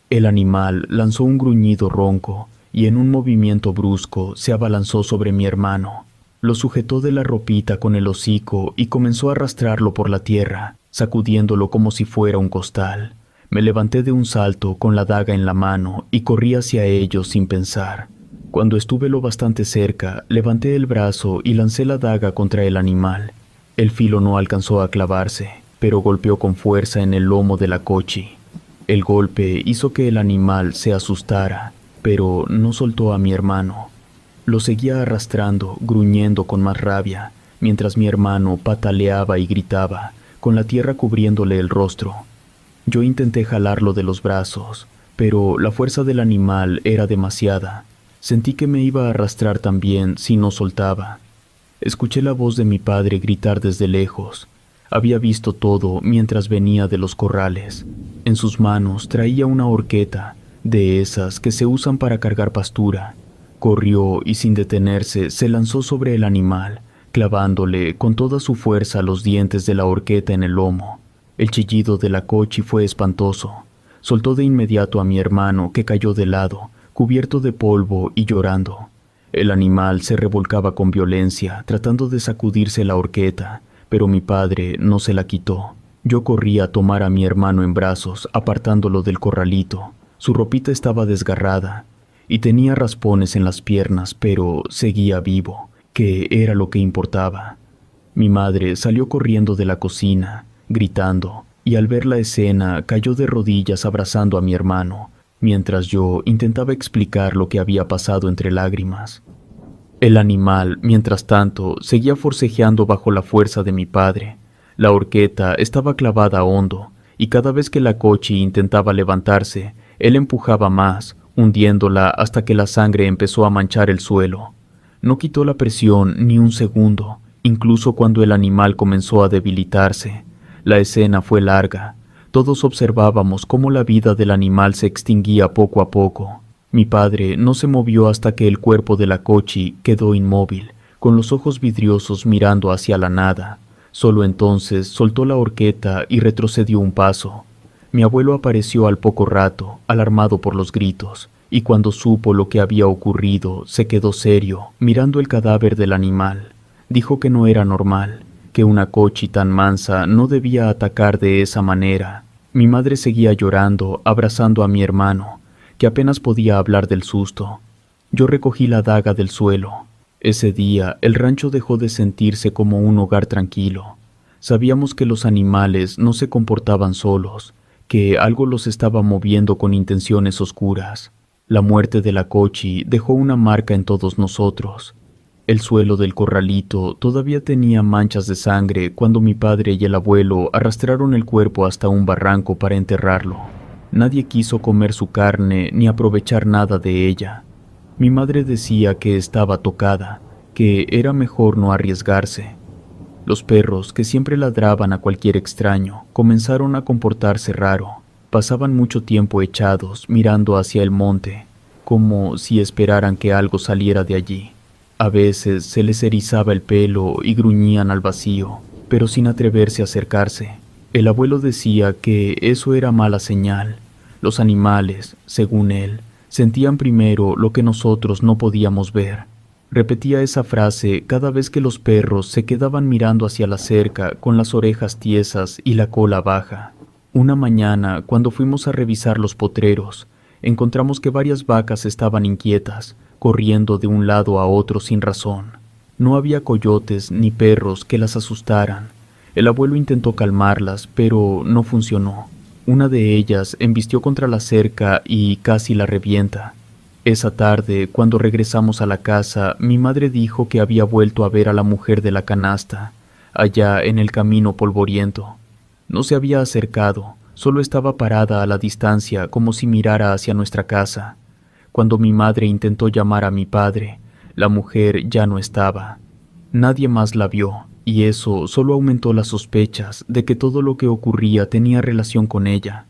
El animal lanzó un gruñido ronco y en un movimiento brusco se abalanzó sobre mi hermano. Lo sujetó de la ropita con el hocico y comenzó a arrastrarlo por la tierra, sacudiéndolo como si fuera un costal. Me levanté de un salto con la daga en la mano y corrí hacia ellos sin pensar. Cuando estuve lo bastante cerca, levanté el brazo y lancé la daga contra el animal. El filo no alcanzó a clavarse, pero golpeó con fuerza en el lomo de la Cochi. El golpe hizo que el animal se asustara, pero no soltó a mi hermano. Lo seguía arrastrando, gruñendo con más rabia, mientras mi hermano pataleaba y gritaba, con la tierra cubriéndole el rostro. Yo intenté jalarlo de los brazos, pero la fuerza del animal era demasiada. Sentí que me iba a arrastrar también si no soltaba. Escuché la voz de mi padre gritar desde lejos. Había visto todo mientras venía de los corrales. En sus manos traía una horqueta, de esas que se usan para cargar pastura. Corrió y sin detenerse se lanzó sobre el animal, clavándole con toda su fuerza los dientes de la horqueta en el lomo. El chillido de la Cochi fue espantoso. Soltó de inmediato a mi hermano, que cayó de lado, cubierto de polvo y llorando. El animal se revolcaba con violencia, tratando de sacudirse la horqueta, pero mi padre no se la quitó. Yo corrí a tomar a mi hermano en brazos, apartándolo del corralito. Su ropita estaba desgarrada y tenía raspones en las piernas, pero seguía vivo, que era lo que importaba. Mi madre salió corriendo de la cocina, gritando, y al ver la escena cayó de rodillas abrazando a mi hermano, mientras yo intentaba explicar lo que había pasado entre lágrimas. El animal, mientras tanto, seguía forcejeando bajo la fuerza de mi padre. La horqueta estaba clavada hondo, y cada vez que la Cochi intentaba levantarse, él empujaba más, hundiéndola hasta que la sangre empezó a manchar el suelo. No quitó la presión ni un segundo, incluso cuando el animal comenzó a debilitarse. La escena fue larga. Todos observábamos cómo la vida del animal se extinguía poco a poco. Mi padre no se movió hasta que el cuerpo de la Cochi quedó inmóvil, con los ojos vidriosos mirando hacia la nada. Solo entonces soltó la horqueta y retrocedió un paso. Mi abuelo apareció al poco rato, alarmado por los gritos, y cuando supo lo que había ocurrido, se quedó serio, mirando el cadáver del animal. Dijo que no era normal, que una Cochi tan mansa no debía atacar de esa manera. Mi madre seguía llorando, abrazando a mi hermano, que apenas podía hablar del susto. Yo recogí la daga del suelo. Ese día, el rancho dejó de sentirse como un hogar tranquilo. Sabíamos que los animales no se comportaban solos, que algo los estaba moviendo con intenciones oscuras. La muerte de la Cochi dejó una marca en todos nosotros. El suelo del corralito todavía tenía manchas de sangre cuando mi padre y el abuelo arrastraron el cuerpo hasta un barranco para enterrarlo. Nadie quiso comer su carne ni aprovechar nada de ella. Mi madre decía que estaba tocada, que era mejor no arriesgarse. Los perros, que siempre ladraban a cualquier extraño, comenzaron a comportarse raro. Pasaban mucho tiempo echados, mirando hacia el monte, como si esperaran que algo saliera de allí. A veces se les erizaba el pelo y gruñían al vacío, pero sin atreverse a acercarse. El abuelo decía que eso era mala señal. Los animales, según él, sentían primero lo que nosotros no podíamos ver. Repetía esa frase cada vez que los perros se quedaban mirando hacia la cerca con las orejas tiesas y la cola baja. Una mañana, cuando fuimos a revisar los potreros, encontramos que varias vacas estaban inquietas, corriendo de un lado a otro sin razón. No había coyotes ni perros que las asustaran. El abuelo intentó calmarlas, pero no funcionó. Una de ellas embistió contra la cerca y casi la revienta. Esa tarde, cuando regresamos a la casa, mi madre dijo que había vuelto a ver a la mujer de la canasta, allá en el camino polvoriento. No se había acercado, solo estaba parada a la distancia como si mirara hacia nuestra casa. Cuando mi madre intentó llamar a mi padre, la mujer ya no estaba. Nadie más la vio, y eso solo aumentó las sospechas de que todo lo que ocurría tenía relación con ella.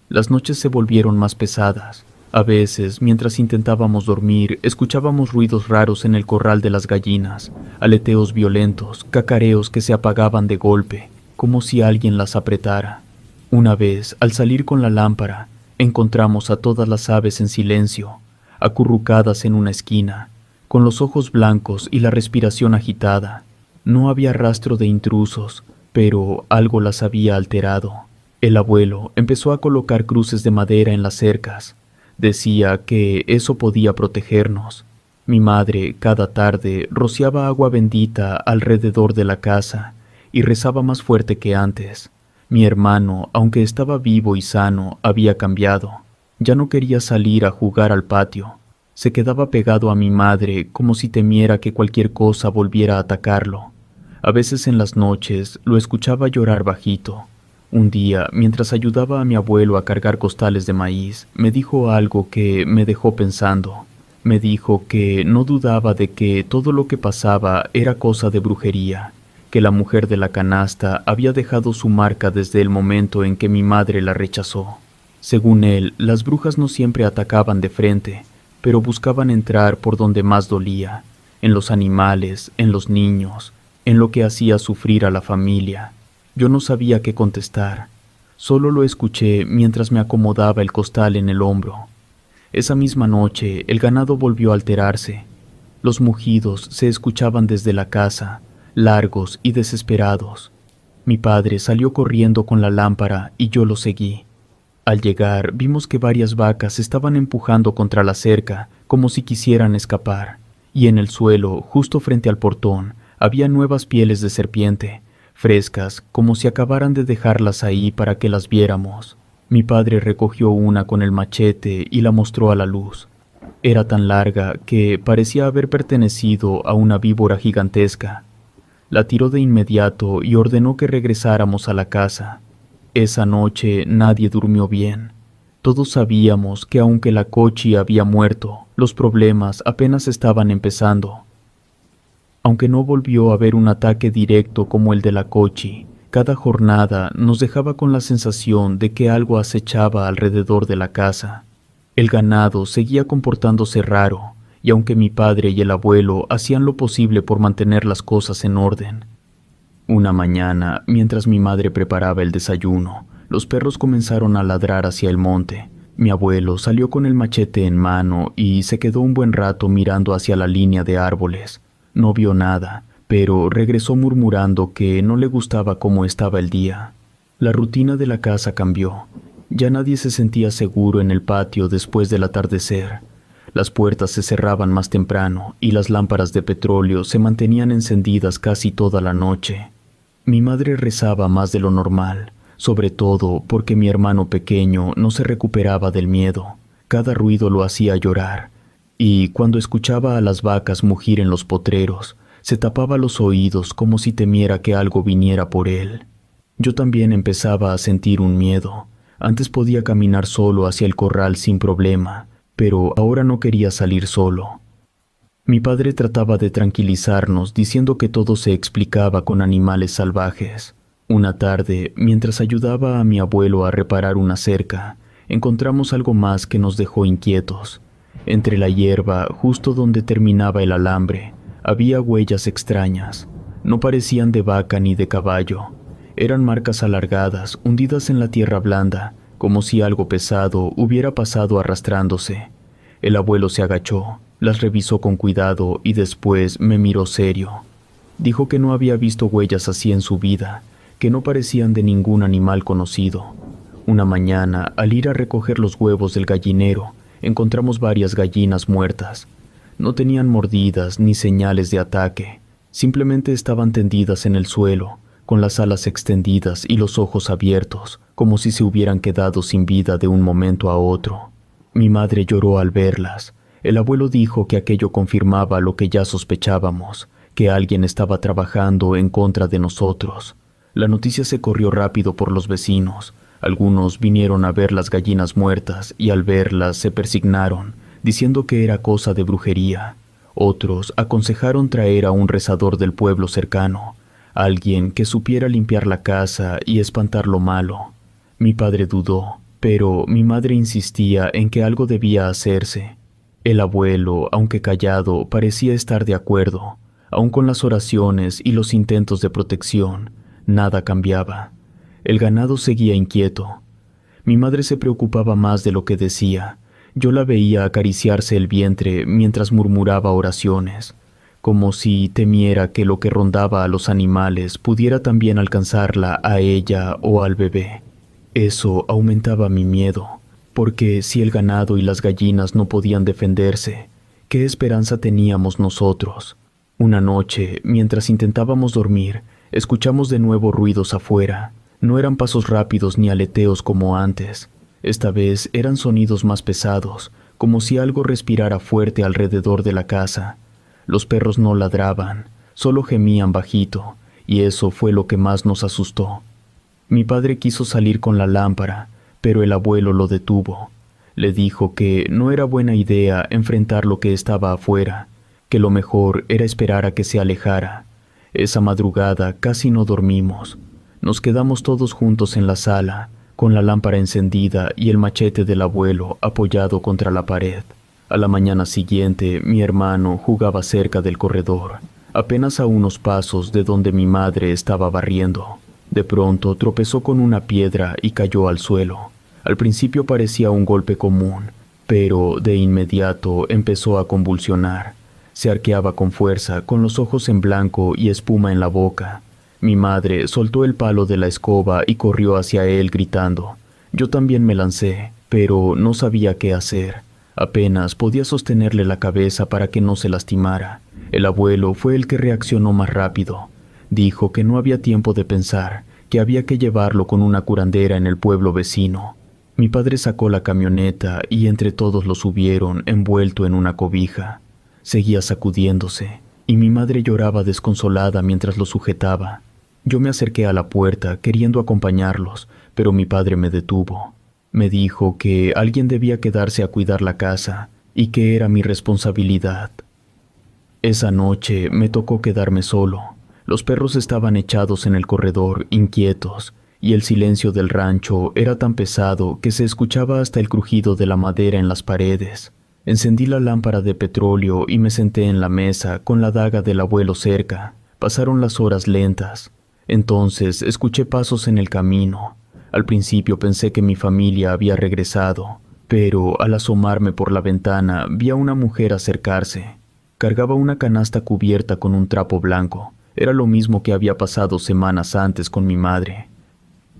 Las noches se volvieron más pesadas. A veces, mientras intentábamos dormir, escuchábamos ruidos raros en el corral de las gallinas, aleteos violentos, cacareos que se apagaban de golpe, como si alguien las apretara. Una vez, al salir con la lámpara, encontramos a todas las aves en silencio, acurrucadas en una esquina, con los ojos blancos y la respiración agitada. No había rastro de intrusos, pero algo las había alterado. El abuelo empezó a colocar cruces de madera en las cercas. Decía que eso podía protegernos. Mi madre, cada tarde, rociaba agua bendita alrededor de la casa y rezaba más fuerte que antes. Mi hermano, aunque estaba vivo y sano, había cambiado. Ya no quería salir a jugar al patio. Se quedaba pegado a mi madre como si temiera que cualquier cosa volviera a atacarlo. A veces en las noches lo escuchaba llorar bajito. Un día, mientras ayudaba a mi abuelo a cargar costales de maíz, me dijo algo que me dejó pensando. Me dijo que no dudaba de que todo lo que pasaba era cosa de brujería, que la mujer de la canasta había dejado su marca desde el momento en que mi madre la rechazó. Según él, las brujas no siempre atacaban de frente, pero buscaban entrar por donde más dolía, en los animales, en los niños, en lo que hacía sufrir a la familia. Yo no sabía qué contestar. Solo lo escuché mientras me acomodaba el costal en el hombro. Esa misma noche, el ganado volvió a alterarse. Los mugidos se escuchaban desde la casa, largos y desesperados. Mi padre salió corriendo con la lámpara y yo lo seguí. Al llegar vimos que varias vacas estaban empujando contra la cerca como si quisieran escapar, y en el suelo, justo frente al portón, había nuevas pieles de serpiente, frescas como si acabaran de dejarlas ahí para que las viéramos. Mi padre recogió una con el machete y la mostró a la luz. Era tan larga que parecía haber pertenecido a una víbora gigantesca. La tiró de inmediato y ordenó que regresáramos a la casa. Esa noche nadie durmió bien. Todos sabíamos que aunque la Cochi había muerto, los problemas apenas estaban empezando. Aunque no volvió a haber un ataque directo como el de la Cochi, cada jornada nos dejaba con la sensación de que algo acechaba alrededor de la casa. El ganado seguía comportándose raro, y aunque mi padre y el abuelo hacían lo posible por mantener las cosas en orden. Una mañana, mientras mi madre preparaba el desayuno, los perros comenzaron a ladrar hacia el monte. Mi abuelo salió con el machete en mano y se quedó un buen rato mirando hacia la línea de árboles. No vio nada, pero regresó murmurando que no le gustaba cómo estaba el día. La rutina de la casa cambió. Ya nadie se sentía seguro en el patio después del atardecer. Las puertas se cerraban más temprano y las lámparas de petróleo se mantenían encendidas casi toda la noche. Mi madre rezaba más de lo normal, sobre todo porque mi hermano pequeño no se recuperaba del miedo. Cada ruido lo hacía llorar, y cuando escuchaba a las vacas mugir en los potreros, se tapaba los oídos como si temiera que algo viniera por él. Yo también empezaba a sentir un miedo. Antes podía caminar solo hacia el corral sin problema, pero ahora no quería salir solo. Mi padre trataba de tranquilizarnos diciendo que todo se explicaba con animales salvajes. Una tarde, mientras ayudaba a mi abuelo a reparar una cerca, encontramos algo más que nos dejó inquietos. Entre la hierba, justo donde terminaba el alambre, había huellas extrañas. No parecían de vaca ni de caballo. Eran marcas alargadas, hundidas en la tierra blanda, como si algo pesado hubiera pasado arrastrándose. El abuelo se agachó, las revisó con cuidado y después me miró serio. Dijo que no había visto huellas así en su vida, que no parecían de ningún animal conocido. Una mañana, al ir a recoger los huevos del gallinero, encontramos varias gallinas muertas. No tenían mordidas ni señales de ataque, simplemente estaban tendidas en el suelo, con las alas extendidas y los ojos abiertos, como si se hubieran quedado sin vida de un momento a otro. Mi madre lloró al verlas. El abuelo dijo que aquello confirmaba lo que ya sospechábamos, que alguien estaba trabajando en contra de nosotros. La noticia se corrió rápido por los vecinos. Algunos vinieron a ver las gallinas muertas y al verlas se persignaron, diciendo que era cosa de brujería. Otros aconsejaron traer a un rezador del pueblo cercano, alguien que supiera limpiar la casa y espantar lo malo. Mi padre dudó, pero mi madre insistía en que algo debía hacerse. El abuelo, aunque callado, parecía estar de acuerdo. Aun con las oraciones y los intentos de protección, nada cambiaba. El ganado seguía inquieto. Mi madre se preocupaba más de lo que decía. Yo la veía acariciarse el vientre mientras murmuraba oraciones, como si temiera que lo que rondaba a los animales pudiera también alcanzarla a ella o al bebé. Eso aumentaba mi miedo, porque si el ganado y las gallinas no podían defenderse, ¿qué esperanza teníamos nosotros? Una noche, mientras intentábamos dormir, escuchamos de nuevo ruidos afuera. No eran pasos rápidos ni aleteos como antes. Esta vez eran sonidos más pesados, como si algo respirara fuerte alrededor de la casa. Los perros no ladraban, solo gemían bajito, y eso fue lo que más nos asustó. Mi padre quiso salir con la lámpara, pero el abuelo lo detuvo. Le dijo que no era buena idea enfrentar lo que estaba afuera, que lo mejor era esperar a que se alejara. Esa madrugada casi no dormimos. Nos quedamos todos juntos en la sala, con la lámpara encendida y el machete del abuelo apoyado contra la pared. A la mañana siguiente, mi hermano jugaba cerca del corredor, apenas a unos pasos de donde mi madre estaba barriendo. De pronto tropezó con una piedra y cayó al suelo. Al principio parecía un golpe común, pero de inmediato empezó a convulsionar. Se arqueaba con fuerza, con los ojos en blanco y espuma en la boca. Mi madre soltó el palo de la escoba y corrió hacia él gritando. Yo también me lancé, pero no sabía qué hacer. Apenas podía sostenerle la cabeza para que no se lastimara. El abuelo fue el que reaccionó más rápido. Dijo que no había tiempo de pensar, que había que llevarlo con una curandera en el pueblo vecino. Mi padre sacó la camioneta y entre todos lo subieron envuelto en una cobija. Seguía sacudiéndose, y mi madre lloraba desconsolada mientras lo sujetaba. Yo me acerqué a la puerta queriendo acompañarlos, pero mi padre me detuvo. Me dijo que alguien debía quedarse a cuidar la casa y que era mi responsabilidad. Esa noche me tocó quedarme solo. Los perros estaban echados en el corredor, inquietos, y el silencio del rancho era tan pesado que se escuchaba hasta el crujido de la madera en las paredes. Encendí la lámpara de petróleo y me senté en la mesa con la daga del abuelo cerca. Pasaron las horas lentas. Entonces escuché pasos en el camino. Al principio pensé que mi familia había regresado, pero al asomarme por la ventana vi a una mujer acercarse. Cargaba una canasta cubierta con un trapo blanco. Era lo mismo que había pasado semanas antes con mi madre.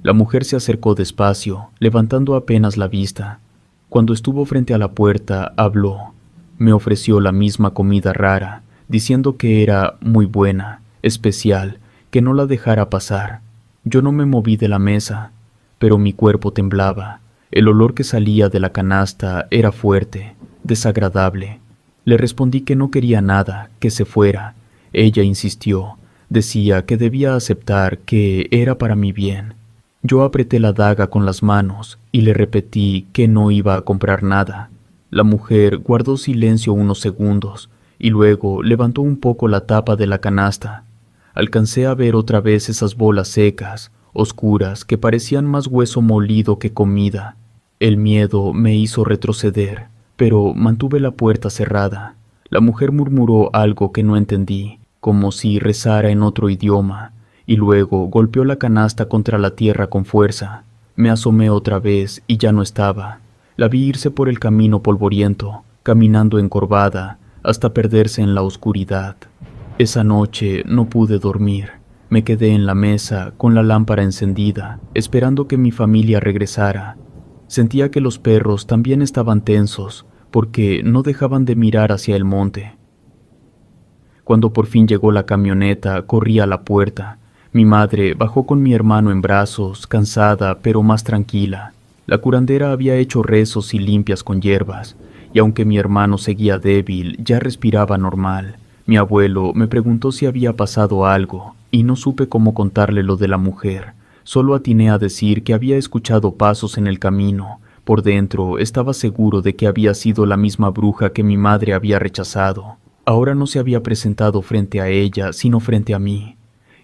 La mujer se acercó despacio, levantando apenas la vista. Cuando estuvo frente a la puerta, habló. Me ofreció la misma comida rara, diciendo que era muy buena, especial, que no la dejara pasar. Yo no me moví de la mesa, pero mi cuerpo temblaba. El olor que salía de la canasta era fuerte, desagradable. Le respondí que no quería nada, que se fuera. Ella insistió. Decía que debía aceptar que era para mi bien. Yo apreté la daga con las manos y le repetí que no iba a comprar nada. La mujer guardó silencio unos segundos y luego levantó un poco la tapa de la canasta. Alcancé a ver otra vez esas bolas secas, oscuras, que parecían más hueso molido que comida. El miedo me hizo retroceder, pero mantuve la puerta cerrada. La mujer murmuró algo que no entendí, como si rezara en otro idioma, y luego golpeó la canasta contra la tierra con fuerza. Me asomé otra vez y ya no estaba. La vi irse por el camino polvoriento, caminando encorvada, hasta perderse en la oscuridad. Esa noche no pude dormir. Me quedé en la mesa, con la lámpara encendida, esperando que mi familia regresara. Sentía que los perros también estaban tensos, porque no dejaban de mirar hacia el monte. Cuando por fin llegó la camioneta, corrí a la puerta. Mi madre bajó con mi hermano en brazos, cansada pero más tranquila. La curandera había hecho rezos y limpias con hierbas, y aunque mi hermano seguía débil, ya respiraba normal. Mi abuelo me preguntó si había pasado algo, y no supe cómo contarle lo de la mujer. Solo atiné a decir que había escuchado pasos en el camino. Por dentro estaba seguro de que había sido la misma bruja que mi madre había rechazado. Ahora no se había presentado frente a ella, sino frente a mí.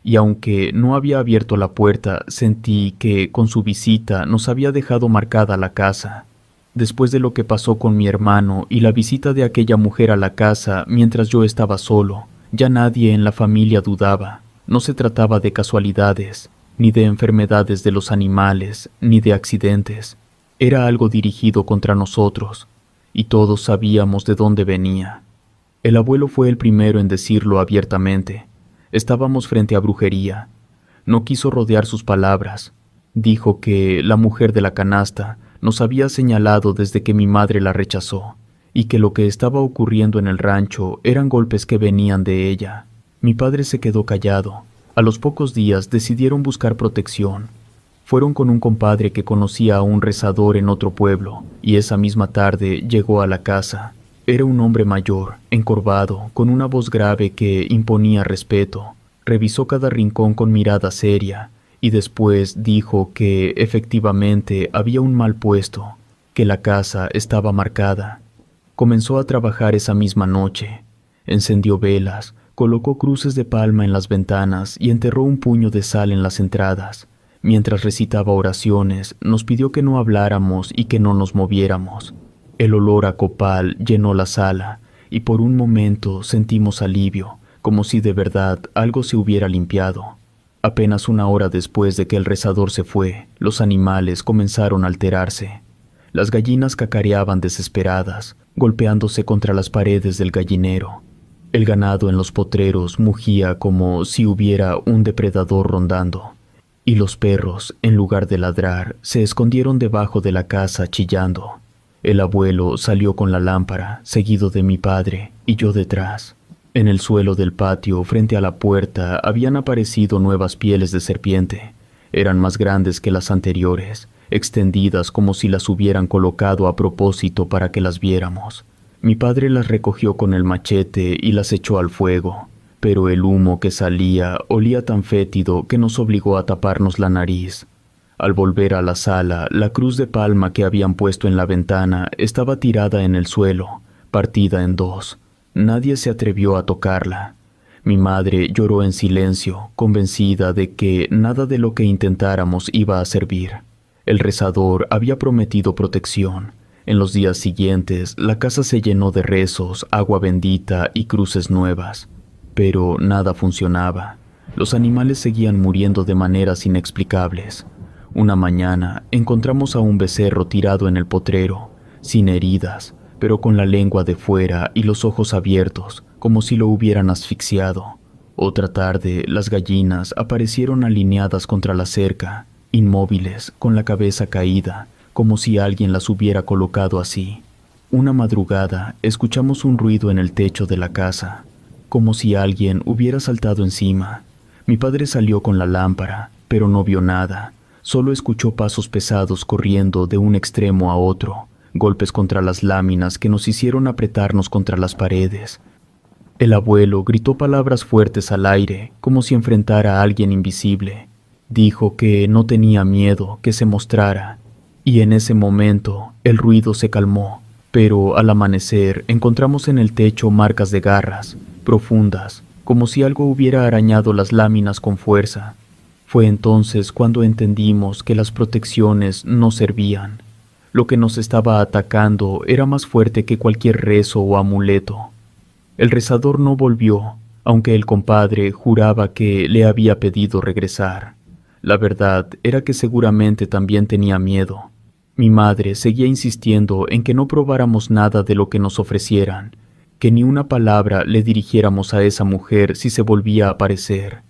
Y aunque no había abierto la puerta, sentí que con su visita nos había dejado marcada la casa. Después de lo que pasó con mi hermano y la visita de aquella mujer a la casa mientras yo estaba solo, ya nadie en la familia dudaba. No se trataba de casualidades, ni de enfermedades de los animales, ni de accidentes. Era algo dirigido contra nosotros, y todos sabíamos de dónde venía. El abuelo fue el primero en decirlo abiertamente. Estábamos frente a brujería. No quiso rodear sus palabras. Dijo que la mujer de la canasta nos había señalado desde que mi madre la rechazó, y que lo que estaba ocurriendo en el rancho eran golpes que venían de ella. Mi padre se quedó callado. A los pocos días decidieron buscar protección. Fueron con un compadre que conocía a un rezador en otro pueblo, y esa misma tarde llegó a la casa. Era un hombre mayor, encorvado, con una voz grave que imponía respeto. Revisó cada rincón con mirada seria, y después dijo que efectivamente había un mal puesto, que la casa estaba marcada. Comenzó a trabajar esa misma noche. Encendió velas, colocó cruces de palma en las ventanas y enterró un puño de sal en las entradas. Mientras recitaba oraciones, nos pidió que no habláramos y que no nos moviéramos. El olor a copal llenó la sala, y por un momento sentimos alivio, como si de verdad algo se hubiera limpiado. Apenas una hora después de que el rezador se fue, los animales comenzaron a alterarse. Las gallinas cacareaban desesperadas, golpeándose contra las paredes del gallinero. El ganado en los potreros mugía como si hubiera un depredador rondando, y los perros, en lugar de ladrar, se escondieron debajo de la casa chillando. El abuelo salió con la lámpara, seguido de mi padre, y yo detrás. En el suelo del patio, frente a la puerta, habían aparecido nuevas pieles de serpiente. Eran más grandes que las anteriores, extendidas como si las hubieran colocado a propósito para que las viéramos. Mi padre las recogió con el machete y las echó al fuego, pero el humo que salía olía tan fétido que nos obligó a taparnos la nariz. Al volver a la sala, la cruz de palma que habían puesto en la ventana estaba tirada en el suelo, partida en dos. Nadie se atrevió a tocarla. Mi madre lloró en silencio, convencida de que nada de lo que intentáramos iba a servir. El rezador había prometido protección. En los días siguientes, la casa se llenó de rezos, agua bendita y cruces nuevas. Pero nada funcionaba. Los animales seguían muriendo de maneras inexplicables. Una mañana encontramos a un becerro tirado en el potrero, sin heridas, pero con la lengua de fuera y los ojos abiertos, como si lo hubieran asfixiado. Otra tarde, las gallinas aparecieron alineadas contra la cerca, inmóviles, con la cabeza caída, como si alguien las hubiera colocado así. Una madrugada, escuchamos un ruido en el techo de la casa, como si alguien hubiera saltado encima. Mi padre salió con la lámpara, pero no vio nada. Solo escuchó pasos pesados corriendo de un extremo a otro, golpes contra las láminas que nos hicieron apretarnos contra las paredes. El abuelo gritó palabras fuertes al aire, como si enfrentara a alguien invisible. Dijo que no tenía miedo, que se mostrara, y en ese momento el ruido se calmó, pero al amanecer encontramos en el techo marcas de garras, profundas, como si algo hubiera arañado las láminas con fuerza. Fue entonces cuando entendimos que las protecciones no servían. Lo que nos estaba atacando era más fuerte que cualquier rezo o amuleto. El rezador no volvió, aunque el compadre juraba que le había pedido regresar. La verdad era que seguramente también tenía miedo. Mi madre seguía insistiendo en que no probáramos nada de lo que nos ofrecieran, que ni una palabra le dirigiéramos a esa mujer si se volvía a aparecer.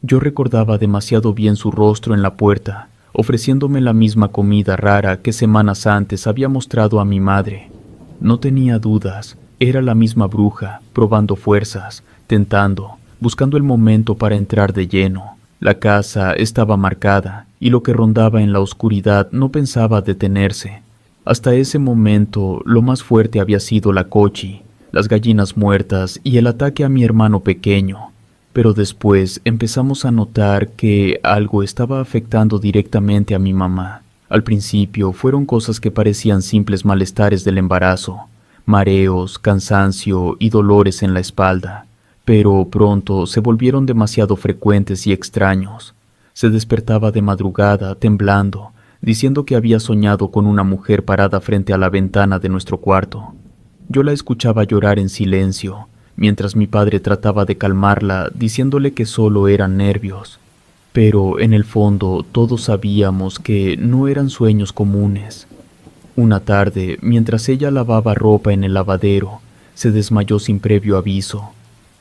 Yo recordaba demasiado bien su rostro en la puerta, ofreciéndome la misma comida rara que semanas antes había mostrado a mi madre. No tenía dudas, era la misma bruja, probando fuerzas, tentando, buscando el momento para entrar de lleno. La casa estaba marcada, y lo que rondaba en la oscuridad no pensaba detenerse. Hasta ese momento, lo más fuerte había sido la cochi, las gallinas muertas y el ataque a mi hermano pequeño. Pero después empezamos a notar que algo estaba afectando directamente a mi mamá. Al principio fueron cosas que parecían simples malestares del embarazo, mareos, cansancio y dolores en la espalda, pero pronto se volvieron demasiado frecuentes y extraños. Se despertaba de madrugada temblando, diciendo que había soñado con una mujer parada frente a la ventana de nuestro cuarto. Yo la escuchaba llorar en silencio, mientras mi padre trataba de calmarla diciéndole que solo eran nervios. Pero en el fondo todos sabíamos que no eran sueños comunes. Una tarde, mientras ella lavaba ropa en el lavadero, se desmayó sin previo aviso.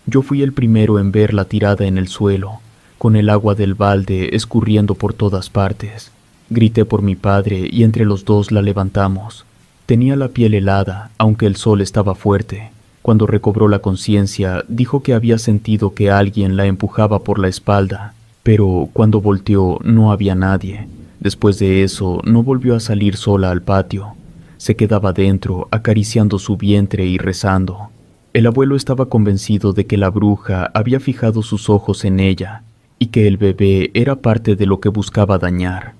Yo fui el primero en verla tirada en el suelo, con el agua del balde escurriendo por todas partes. Grité por mi padre y entre los dos la levantamos. Tenía la piel helada, aunque el sol estaba fuerte. Cuando recobró la conciencia, dijo que había sentido que alguien la empujaba por la espalda, pero cuando volteó no había nadie. Después de eso, no volvió a salir sola al patio. Se quedaba dentro, acariciando su vientre y rezando. El abuelo estaba convencido de que la bruja había fijado sus ojos en ella y que el bebé era parte de lo que buscaba dañar.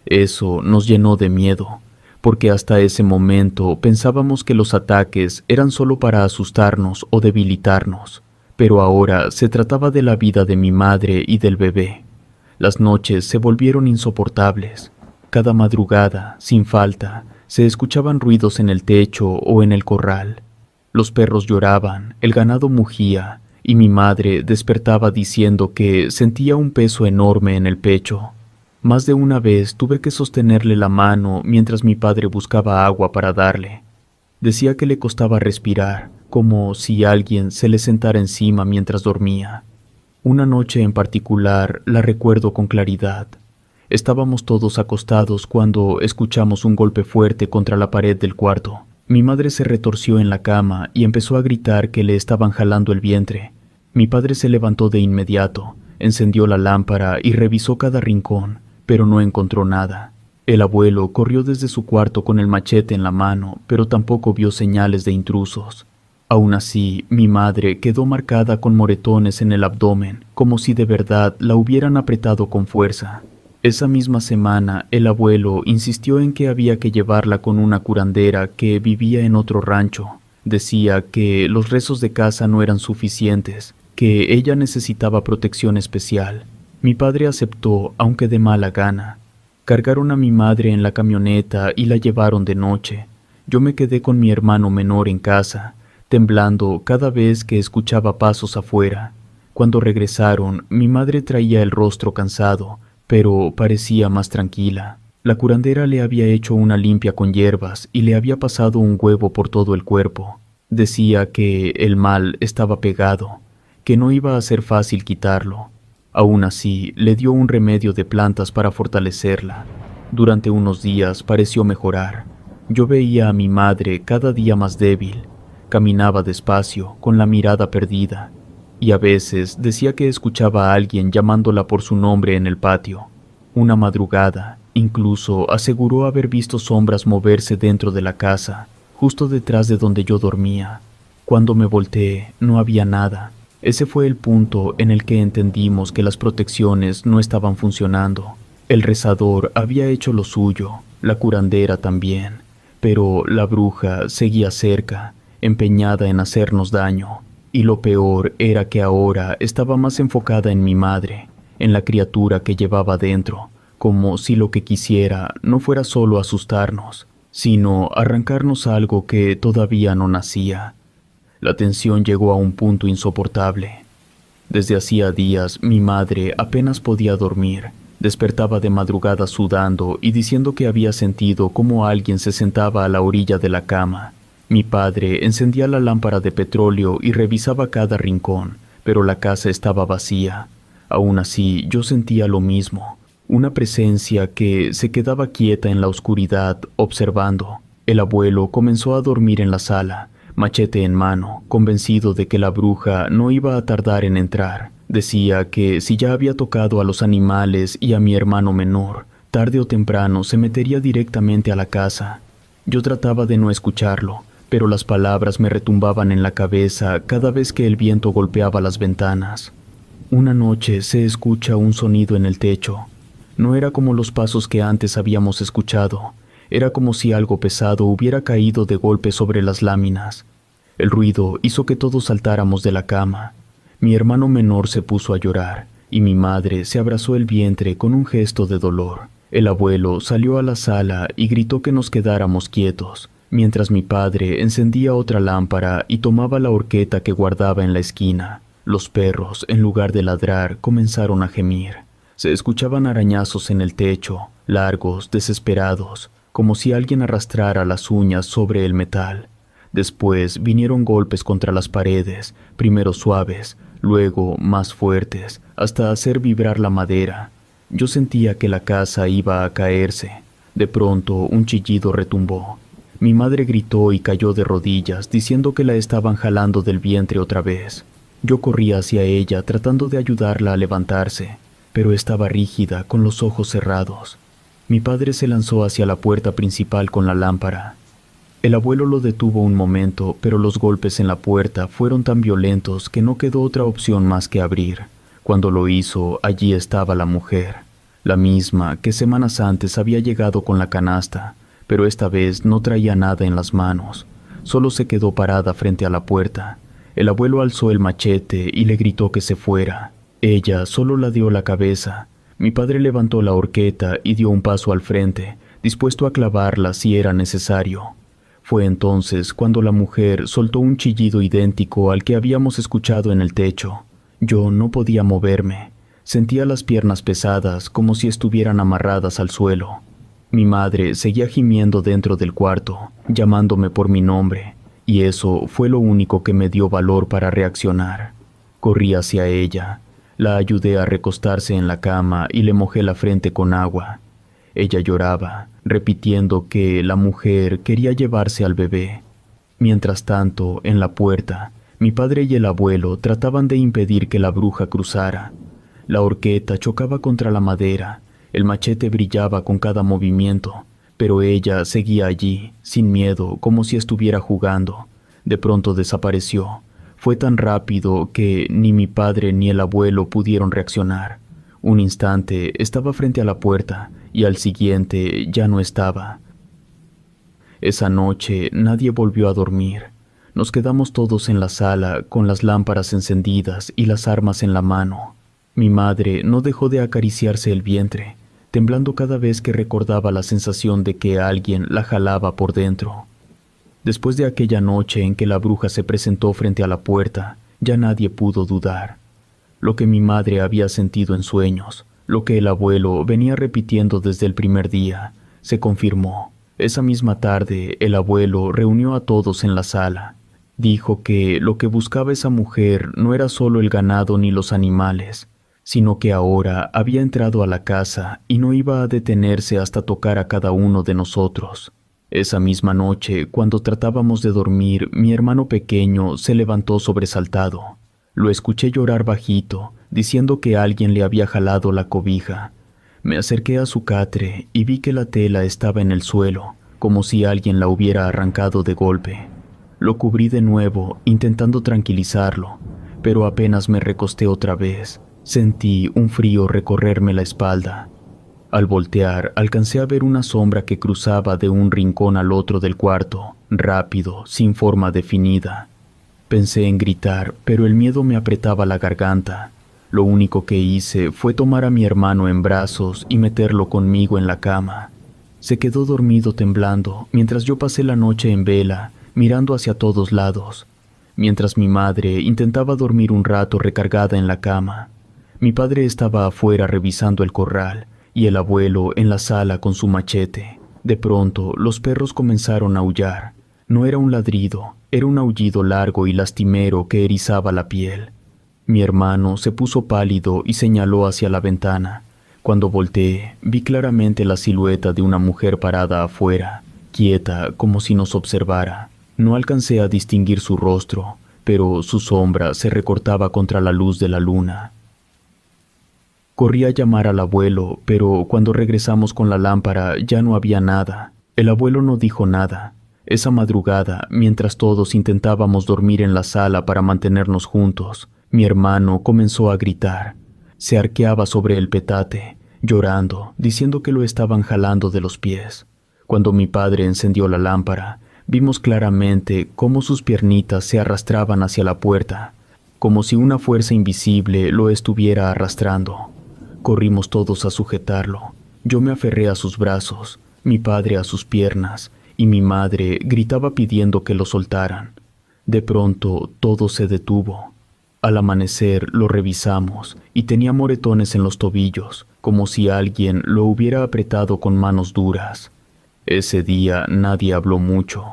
Eso nos llenó de miedo, porque hasta ese momento pensábamos que los ataques eran solo para asustarnos o debilitarnos, pero ahora se trataba de la vida de mi madre y del bebé. Las noches se volvieron insoportables. Cada madrugada, sin falta, se escuchaban ruidos en el techo o en el corral. Los perros lloraban, el ganado mugía, y mi madre despertaba diciendo que sentía un peso enorme en el pecho. Más de una vez tuve que sostenerle la mano mientras mi padre buscaba agua para darle. Decía que le costaba respirar, como si alguien se le sentara encima mientras dormía. Una noche en particular la recuerdo con claridad. Estábamos todos acostados cuando escuchamos un golpe fuerte contra la pared del cuarto. Mi madre se retorció en la cama y empezó a gritar que le estaban jalando el vientre. Mi padre se levantó de inmediato, encendió la lámpara y revisó cada rincón, pero no encontró nada. El abuelo corrió desde su cuarto con el machete en la mano, pero tampoco vio señales de intrusos. Aún así, mi madre quedó marcada con moretones en el abdomen, como si de verdad la hubieran apretado con fuerza. Esa misma semana, el abuelo insistió en que había que llevarla con una curandera que vivía en otro rancho. Decía que los rezos de casa no eran suficientes, que ella necesitaba protección especial. Mi padre aceptó, aunque de mala gana. Cargaron a mi madre en la camioneta y la llevaron de noche. Yo me quedé con mi hermano menor en casa, temblando cada vez que escuchaba pasos afuera. Cuando regresaron, mi madre traía el rostro cansado, pero parecía más tranquila. La curandera le había hecho una limpia con hierbas y le había pasado un huevo por todo el cuerpo. Decía que el mal estaba pegado, que no iba a ser fácil quitarlo. Aún así, le dio un remedio de plantas para fortalecerla. Durante unos días pareció mejorar. Yo veía a mi madre cada día más débil. Caminaba despacio, con la mirada perdida, y a veces decía que escuchaba a alguien llamándola por su nombre en el patio. Una madrugada, incluso aseguró haber visto sombras moverse dentro de la casa, justo detrás de donde yo dormía. Cuando me volteé, no había nada. Ese fue el punto en el que entendimos que las protecciones no estaban funcionando. El rezador había hecho lo suyo, la curandera también, pero la bruja seguía cerca, empeñada en hacernos daño. Y lo peor era que ahora estaba más enfocada en mi madre, en la criatura que llevaba dentro, como si lo que quisiera no fuera solo asustarnos, sino arrancarnos algo que todavía no nacía. La tensión llegó a un punto insoportable. Desde hacía días mi madre apenas podía dormir. Despertaba de madrugada sudando y diciendo que había sentido cómo alguien se sentaba a la orilla de la cama. Mi padre encendía la lámpara de petróleo y revisaba cada rincón, pero la casa estaba vacía. Aún así, yo sentía lo mismo, una presencia que se quedaba quieta en la oscuridad, observando. El abuelo comenzó a dormir en la sala, machete en mano, convencido de que la bruja no iba a tardar en entrar. Decía que si ya había tocado a los animales y a mi hermano menor, tarde o temprano se metería directamente a la casa. Yo trataba de no escucharlo, pero las palabras me retumbaban en la cabeza cada vez que el viento golpeaba las ventanas. Una noche se escucha un sonido en el techo. No era como los pasos que antes habíamos escuchado. Era como si algo pesado hubiera caído de golpe sobre las láminas. El ruido hizo que todos saltáramos de la cama. Mi hermano menor se puso a llorar, y mi madre se abrazó el vientre con un gesto de dolor. El abuelo salió a la sala y gritó que nos quedáramos quietos, mientras mi padre encendía otra lámpara y tomaba la horqueta que guardaba en la esquina. Los perros, en lugar de ladrar, comenzaron a gemir. Se escuchaban arañazos en el techo, largos, desesperados, como si alguien arrastrara las uñas sobre el metal. Después vinieron golpes contra las paredes, primero suaves, luego más fuertes, hasta hacer vibrar la madera. Yo sentía que la casa iba a caerse. De pronto, un chillido retumbó. Mi madre gritó y cayó de rodillas, diciendo que la estaban jalando del vientre otra vez. Yo corrí hacia ella, tratando de ayudarla a levantarse, pero estaba rígida, con los ojos cerrados. Mi padre se lanzó hacia la puerta principal con la lámpara. El abuelo lo detuvo un momento, pero los golpes en la puerta fueron tan violentos que no quedó otra opción más que abrir. Cuando lo hizo, allí estaba la mujer, la misma que semanas antes había llegado con la canasta, pero esta vez no traía nada en las manos. Solo se quedó parada frente a la puerta. El abuelo alzó el machete y le gritó que se fuera. Ella solo ladeó la cabeza. Mi padre levantó la horqueta y dio un paso al frente, dispuesto a clavarla si era necesario. Fue entonces cuando la mujer soltó un chillido idéntico al que habíamos escuchado en el techo. Yo no podía moverme. Sentía las piernas pesadas, como si estuvieran amarradas al suelo. Mi madre seguía gimiendo dentro del cuarto, llamándome por mi nombre. y eso fue lo único que me dio valor para reaccionar. Corrí hacia ella, la ayudé a recostarse en la cama y le mojé la frente con agua. Ella lloraba, repitiendo que la mujer quería llevarse al bebé. Mientras tanto, en la puerta, mi padre y el abuelo trataban de impedir que la bruja cruzara. La horqueta chocaba contra la madera, el machete brillaba con cada movimiento, pero ella seguía allí, sin miedo, como si estuviera jugando. De pronto desapareció. Fue tan rápido que ni mi padre ni el abuelo pudieron reaccionar. Un instante estaba frente a la puerta y al siguiente ya no estaba. Esa noche nadie volvió a dormir. Nos quedamos todos en la sala con las lámparas encendidas y las armas en la mano. Mi madre no dejó de acariciarse el vientre, temblando cada vez que recordaba la sensación de que alguien la jalaba por dentro. Después de aquella noche en que la bruja se presentó frente a la puerta, ya nadie pudo dudar. Lo que mi madre había sentido en sueños, lo que el abuelo venía repitiendo desde el primer día, se confirmó. Esa misma tarde, el abuelo reunió a todos en la sala. Dijo que lo que buscaba esa mujer no era solo el ganado ni los animales, sino que ahora había entrado a la casa y no iba a detenerse hasta tocar a cada uno de nosotros. Esa misma noche, cuando tratábamos de dormir, mi hermano pequeño se levantó sobresaltado. Lo escuché llorar bajito, diciendo que alguien le había jalado la cobija. Me acerqué a su catre y vi que la tela estaba en el suelo, como si alguien la hubiera arrancado de golpe. Lo cubrí de nuevo, intentando tranquilizarlo, pero apenas me recosté otra vez, sentí un frío recorrerme la espalda. Al voltear, alcancé a ver una sombra que cruzaba de un rincón al otro del cuarto, rápido, sin forma definida. Pensé en gritar, pero el miedo me apretaba la garganta. Lo único que hice fue tomar a mi hermano en brazos y meterlo conmigo en la cama. Se quedó dormido temblando, mientras yo pasé la noche en vela, mirando hacia todos lados, mientras mi madre intentaba dormir un rato recargada en la cama. Mi padre estaba afuera revisando el corral, y el abuelo en la sala con su machete. De pronto, los perros comenzaron a aullar. No era un ladrido, era un aullido largo y lastimero que erizaba la piel. Mi hermano se puso pálido y señaló hacia la ventana. Cuando volteé, vi claramente la silueta de una mujer parada afuera, quieta como si nos observara. No alcancé a distinguir su rostro, pero su sombra se recortaba contra la luz de la luna. Corrí a llamar al abuelo, pero cuando regresamos con la lámpara ya no había nada. El abuelo no dijo nada. Esa madrugada, mientras todos intentábamos dormir en la sala para mantenernos juntos, mi hermano comenzó a gritar. Se arqueaba sobre el petate, llorando, diciendo que lo estaban jalando de los pies. Cuando mi padre encendió la lámpara, vimos claramente cómo sus piernitas se arrastraban hacia la puerta, como si una fuerza invisible lo estuviera arrastrando. Corrimos todos a sujetarlo. Yo me aferré a sus brazos, mi padre a sus piernas, y mi madre gritaba pidiendo que lo soltaran. De pronto, todo se detuvo. Al amanecer lo revisamos y tenía moretones en los tobillos, como si alguien lo hubiera apretado con manos duras. Ese día nadie habló mucho.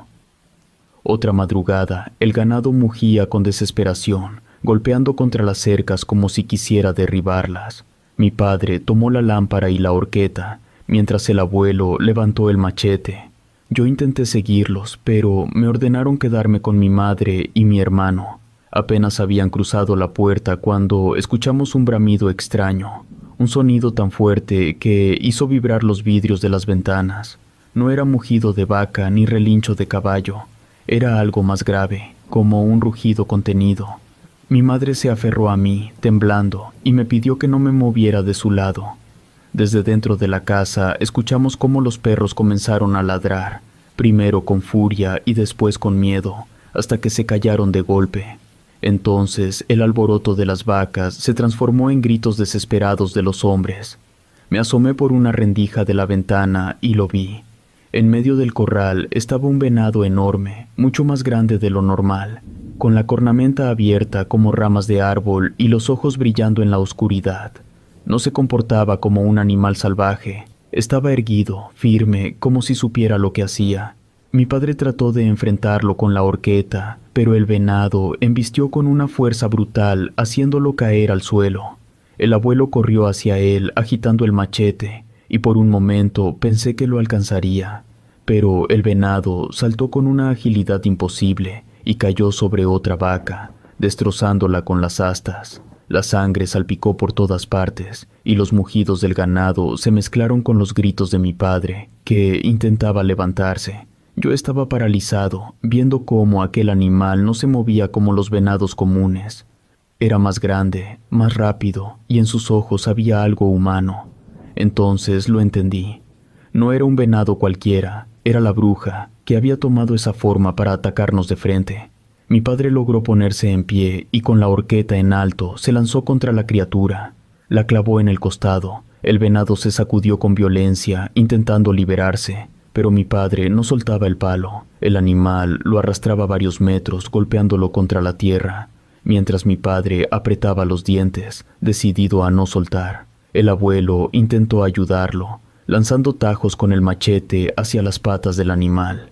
Otra madrugada, el ganado mugía con desesperación, golpeando contra las cercas como si quisiera derribarlas. Mi padre tomó la lámpara y la horqueta, mientras el abuelo levantó el machete. Yo intenté seguirlos, pero me ordenaron quedarme con mi madre y mi hermano. Apenas habían cruzado la puerta cuando escuchamos un bramido extraño, un sonido tan fuerte que hizo vibrar los vidrios de las ventanas. No era mugido de vaca ni relincho de caballo, era algo más grave, como un rugido contenido. Mi madre se aferró a mí, temblando, y me pidió que no me moviera de su lado. Desde dentro de la casa escuchamos cómo los perros comenzaron a ladrar, primero con furia y después con miedo, hasta que se callaron de golpe. Entonces el alboroto de las vacas se transformó en gritos desesperados de los hombres. Me asomé por una rendija de la ventana y lo vi. En medio del corral estaba un venado enorme, mucho más grande de lo normal, con la cornamenta abierta como ramas de árbol y los ojos brillando en la oscuridad. No se comportaba como un animal salvaje, estaba erguido, firme, como si supiera lo que hacía. Mi padre trató de enfrentarlo con la horqueta, pero el venado embistió con una fuerza brutal, haciéndolo caer al suelo. El abuelo corrió hacia él, agitando el machete, y por un momento pensé que lo alcanzaría. Pero el venado saltó con una agilidad imposible y cayó sobre otra vaca, destrozándola con las astas. La sangre salpicó por todas partes, y los mugidos del ganado se mezclaron con los gritos de mi padre, que intentaba levantarse. Yo estaba paralizado, viendo cómo aquel animal no se movía como los venados comunes. Era más grande, más rápido, y en sus ojos había algo humano. Entonces lo entendí. No era un venado cualquiera, era la bruja, que había tomado esa forma para atacarnos de frente. Mi padre logró ponerse en pie y con la horqueta en alto se lanzó contra la criatura. La clavó en el costado. El venado se sacudió con violencia, intentando liberarse, pero mi padre no soltaba el palo. El animal lo arrastraba varios metros, golpeándolo contra la tierra, mientras mi padre apretaba los dientes, decidido a no soltar. El abuelo intentó ayudarlo, lanzando tajos con el machete hacia las patas del animal.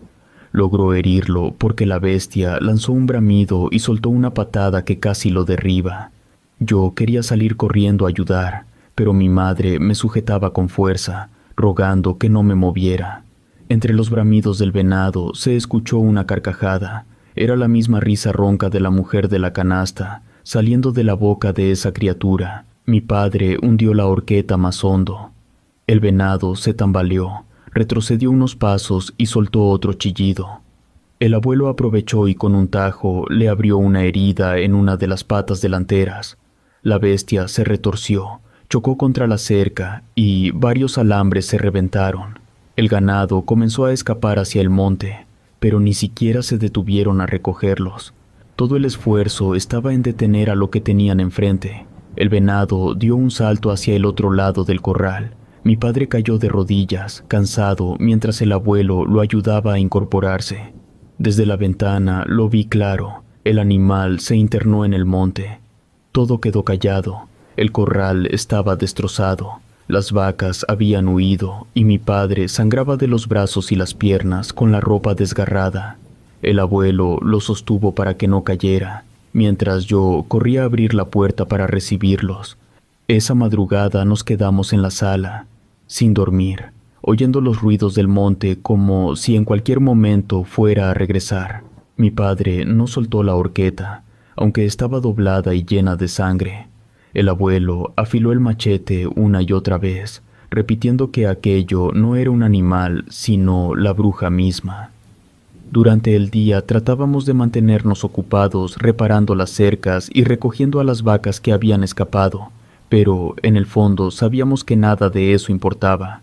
Logró herirlo porque la bestia lanzó un bramido y soltó una patada que casi lo derriba. Yo quería salir corriendo a ayudar, pero mi madre me sujetaba con fuerza, rogando que no me moviera. Entre los bramidos del venado se escuchó una carcajada. Era la misma risa ronca de la mujer de la canasta, saliendo de la boca de esa criatura. Mi padre hundió la horqueta más hondo. El venado se tambaleó, retrocedió unos pasos y soltó otro chillido. El abuelo aprovechó y con un tajo le abrió una herida en una de las patas delanteras. La bestia se retorció, chocó contra la cerca y varios alambres se reventaron. El ganado comenzó a escapar hacia el monte, pero ni siquiera se detuvieron a recogerlos. Todo el esfuerzo estaba en detener a lo que tenían enfrente. El venado dio un salto hacia el otro lado del corral. Mi padre cayó de rodillas, cansado, mientras el abuelo lo ayudaba a incorporarse. Desde la ventana lo vi claro. El animal se internó en el monte. Todo quedó callado. El corral estaba destrozado. Las vacas habían huido y mi padre sangraba de los brazos y las piernas con la ropa desgarrada. El abuelo lo sostuvo para que no cayera, mientras yo corría a abrir la puerta para recibirlos. Esa madrugada nos quedamos en la sala, sin dormir, oyendo los ruidos del monte como si en cualquier momento fuera a regresar. Mi padre no soltó la horqueta, aunque estaba doblada y llena de sangre. El abuelo afiló el machete una y otra vez, repitiendo que aquello no era un animal, sino la bruja misma. Durante el día tratábamos de mantenernos ocupados reparando las cercas y recogiendo a las vacas que habían escapado, pero en el fondo sabíamos que nada de eso importaba.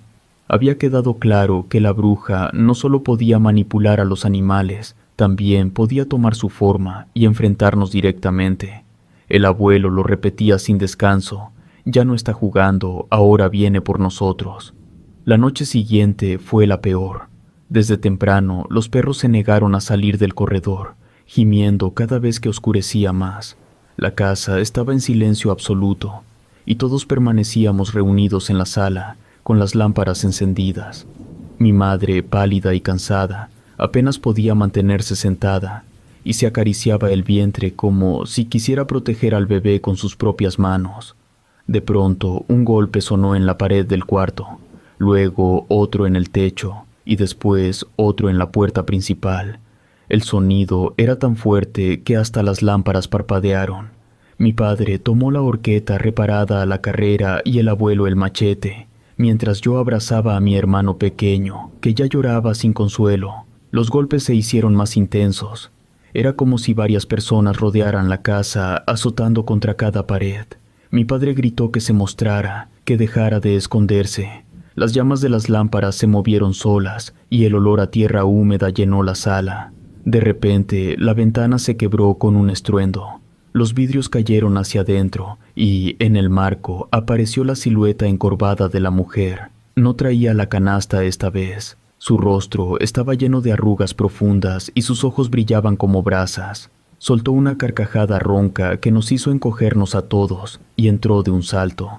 Había quedado claro que la bruja no solo podía manipular a los animales, también podía tomar su forma y enfrentarnos directamente. El abuelo lo repetía sin descanso: ya no está jugando, ahora viene por nosotros. La noche siguiente fue la peor. Desde temprano, los perros se negaron a salir del corredor, gimiendo cada vez que oscurecía más. La casa estaba en silencio absoluto, y todos permanecíamos reunidos en la sala, con las lámparas encendidas. Mi madre, pálida y cansada, apenas podía mantenerse sentada, y se acariciaba el vientre como si quisiera proteger al bebé con sus propias manos. De pronto, un golpe sonó en la pared del cuarto, luego otro en el techo, y después otro en la puerta principal. El sonido era tan fuerte que hasta las lámparas parpadearon. Mi padre tomó la horqueta reparada a la carrera y el abuelo el machete, mientras yo abrazaba a mi hermano pequeño, que ya lloraba sin consuelo. Los golpes se hicieron más intensos. Era como si varias personas rodearan la casa, azotando contra cada pared. Mi padre gritó que se mostrara, que dejara de esconderse. Las llamas de las lámparas se movieron solas y el olor a tierra húmeda llenó la sala. De repente, la ventana se quebró con un estruendo. Los vidrios cayeron hacia adentro y, en el marco, apareció la silueta encorvada de la mujer. No traía la canasta esta vez. Su rostro estaba lleno de arrugas profundas y sus ojos brillaban como brasas. Soltó una carcajada ronca que nos hizo encogernos a todos y entró de un salto.